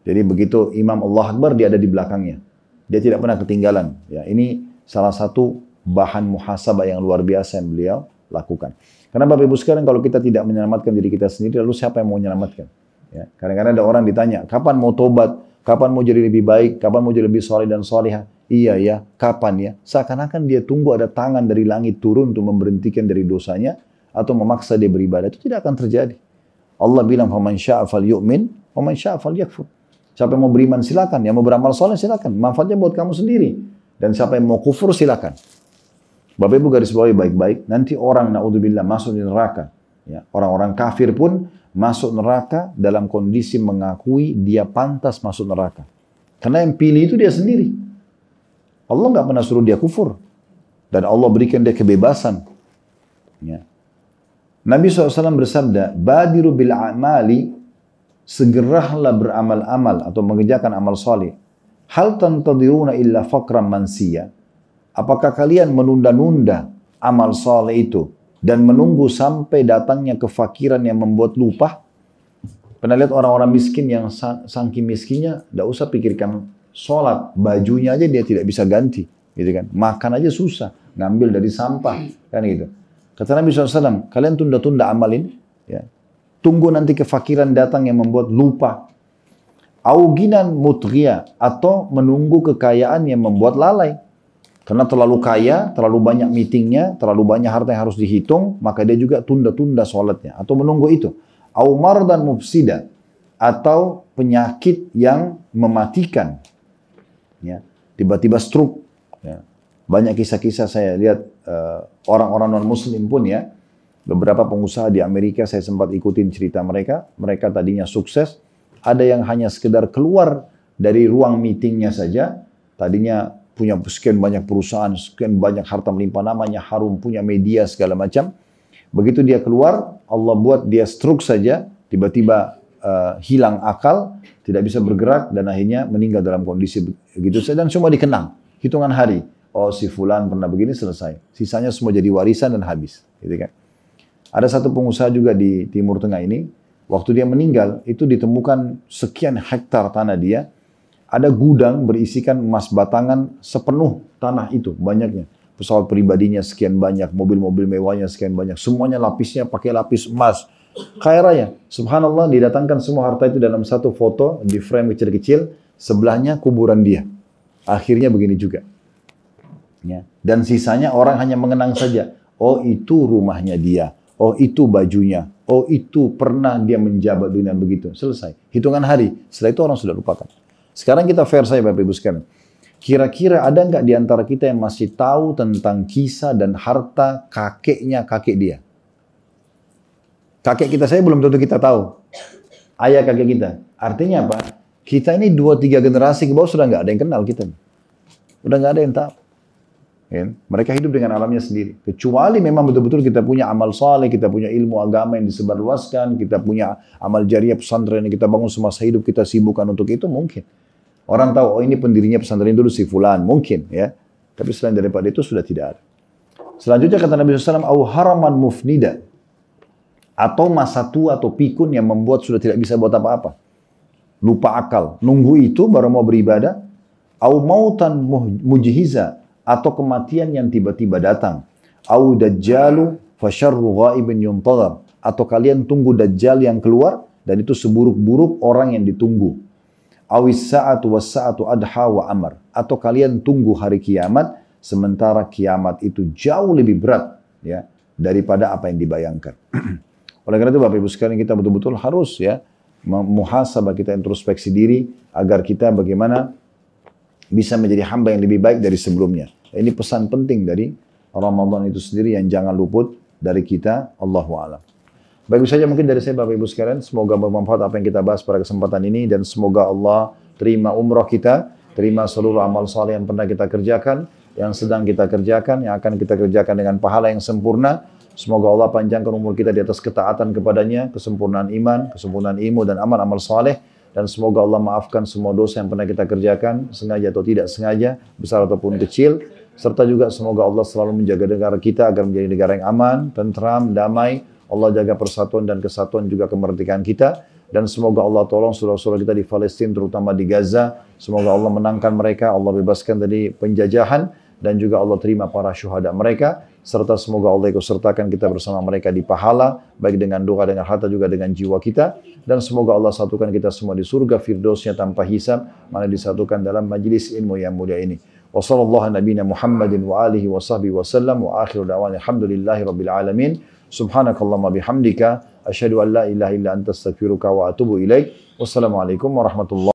Jadi begitu imam Allah Akbar, dia ada di belakangnya. Dia tidak pernah ketinggalan. Ya, ini salah satu bahan muhasabah yang luar biasa yang beliau lakukan. Karena Bapak Ibu sekalian, kalau kita tidak menyelamatkan diri kita sendiri, lalu siapa yang mau menyelamatkan? Ya, kadang-kadang ada orang ditanya, kapan mau tobat? Kapan mau jadi lebih baik? Kapan mau jadi lebih soleh dan solehah? Iya ya, kapan ya? Seakan-akan dia tunggu ada tangan dari langit turun untuk memberhentikan dari dosanya atau memaksa dia beribadah. Itu tidak akan terjadi. Allah bilang, "Faman syaa'a falyu'min, wa man syaa'a falyakfur." Siapa yang mau beriman silakan, yang mau beramal soleh silakan. Manfaatnya buat kamu sendiri. Dan siapa yang mau kufur silakan. Bapak Ibu garis bawahi baik-baik. Nanti orang naudzubillah masuk di neraka. Ya, orang-orang kafir pun masuk neraka dalam kondisi mengakui dia pantas masuk neraka. Karena yang pilih itu dia sendiri. Allah nggak pernah suruh dia kufur. Dan Allah berikan dia kebebasan. Ya. Nabi SAW bersabda, Badiru bil a'mali, segeralah beramal-amal atau mengerjakan amal salih. Hal tantadiruna illa faqran mansiya. Apakah kalian menunda-nunda amal saleh itu dan menunggu sampai datangnya kefakiran yang membuat lupa? Pernah lihat orang-orang miskin yang saking miskinnya, tidak usah pikirkan sholat, bajunya aja dia tidak bisa ganti, gitu kan? Makan aja susah, ngambil dari sampah, kan gitu. Kata Nabi SAW, kalian tunda-tunda amal ini, ya. Tunggu nanti kefakiran datang yang membuat lupa. Auginan mutghia, atau menunggu kekayaan yang membuat lalai. Karena terlalu kaya, terlalu banyak meetingnya, terlalu banyak harta yang harus dihitung, maka dia juga tunda-tunda sholatnya, atau menunggu itu. Au mardan mufsida, atau penyakit yang mematikan. Ya, tiba-tiba stroke. Ya. Banyak kisah-kisah saya lihat orang-orang non-muslim pun ya, beberapa pengusaha di Amerika saya sempat ikutin cerita mereka. Mereka tadinya sukses, ada yang hanya sekedar keluar dari ruang meetingnya saja, tadinya punya sekian banyak perusahaan, sekian banyak harta melimpah, namanya harum, punya media segala macam. Begitu dia keluar, Allah buat dia stroke saja, tiba-tiba hilang akal, tidak bisa bergerak, dan akhirnya meninggal dalam kondisi begitu saja, dan semua dikenang, hitungan hari. Oh si fulan pernah begini, selesai. Sisanya semua jadi warisan dan habis. Gitu kan. Ada satu pengusaha juga di Timur Tengah ini, waktu dia meninggal, itu ditemukan sekian hektar tanah dia, ada gudang berisikan emas batangan sepenuh tanah itu, banyaknya. Pesawat pribadinya sekian banyak, mobil-mobil mewahnya sekian banyak, semuanya lapisnya pakai lapis emas. Kaya raya, subhanallah, didatangkan semua harta itu dalam satu foto, di frame kecil-kecil, sebelahnya kuburan dia. Akhirnya begini juga. Ya. Dan sisanya orang hanya mengenang saja. Oh itu rumahnya dia. Oh itu bajunya. Oh itu pernah dia menjabat dunia begitu. Selesai. Hitungan hari. Setelah itu orang sudah lupakan. Sekarang kita fair saja Bapak Ibu sekalian. Kira-kira ada nggak di antara kita yang masih tahu tentang kisah dan harta kakeknya kakek dia? Kakek kita saya belum tentu kita tahu. Ayah kakek kita. Artinya apa? Kita ini 2-3 generasi ke bawah sudah nggak ada yang kenal kita. Udah nggak ada yang tahu. Ya, mereka hidup dengan alamnya sendiri. Kecuali memang betul-betul kita punya amal saleh, kita punya ilmu agama yang disebarluaskan, kita punya amal jariah pesantren yang kita bangun semasa hidup, kita sibukkan untuk itu, mungkin. Orang tahu, oh ini pendirinya pesantren dulu si fulan, mungkin. Ya. Tapi selain daripada itu sudah tidak ada. Selanjutnya kata Nabi SAW, au haraman mufnida, atau masa tua atau pikun yang membuat sudah tidak bisa buat apa-apa. Lupa akal. Nunggu itu baru mau beribadah. Au mautan mujhiza, atau kematian yang tiba-tiba datang. Au dajjalu fasyarru ghaibin yuntadhar, atau kalian tunggu dajjal yang keluar dan itu seburuk-buruk orang yang ditunggu. Awis sa'atu was sa'atu adha wa amar, atau kalian tunggu hari kiamat sementara kiamat itu jauh lebih berat ya daripada apa yang dibayangkan. Oleh karena itu Bapak Ibu sekalian, kita betul-betul harus ya muhasabah, kita introspeksi diri agar kita bagaimana bisa menjadi hamba yang lebih baik dari sebelumnya. Ini pesan penting dari Ramadan itu sendiri yang jangan luput dari kita. Allahu a'lam. Baik saja mungkin dari saya Bapak Ibu sekalian. Semoga bermanfaat apa yang kita bahas pada kesempatan ini. Dan semoga Allah terima umrah kita. Terima seluruh amal saleh yang pernah kita kerjakan. Yang sedang kita kerjakan. Yang akan kita kerjakan dengan pahala yang sempurna. Semoga Allah panjangkan umur kita di atas ketaatan kepadanya. Kesempurnaan iman, kesempurnaan ilmu dan amal-amal saleh. Dan semoga Allah maafkan semua dosa yang pernah kita kerjakan, sengaja atau tidak sengaja, besar ataupun kecil. Serta juga semoga Allah selalu menjaga negara kita agar menjadi negara yang aman, tentram, damai. Allah jaga persatuan dan kesatuan juga kemerdekaan kita. Dan semoga Allah tolong saudara-saudara kita di Palestina, terutama di Gaza. Semoga Allah menangkan mereka, Allah bebaskan dari penjajahan. Dan juga Allah terima para syuhada mereka. Serta semoga Allah ikut sertakan kita bersama mereka di pahala, baik dengan doa, dengan harta, juga dengan jiwa kita. Dan semoga Allah satukan kita semua di surga firdausnya tanpa hisab, mana disatukan dalam majlis ilmu yang mulia ini. Wa sallallahu nabiyina Muhammadin wa alihi wa sahbihi wa sallam wa akhiru da'wana alhamdulillahi rabbil alamin. Subhanakallahumma bihamdika asyhadu an la ilaha illa anta astaghfiruka wa atubu ilaik. Wassalamualaikum warahmatullahi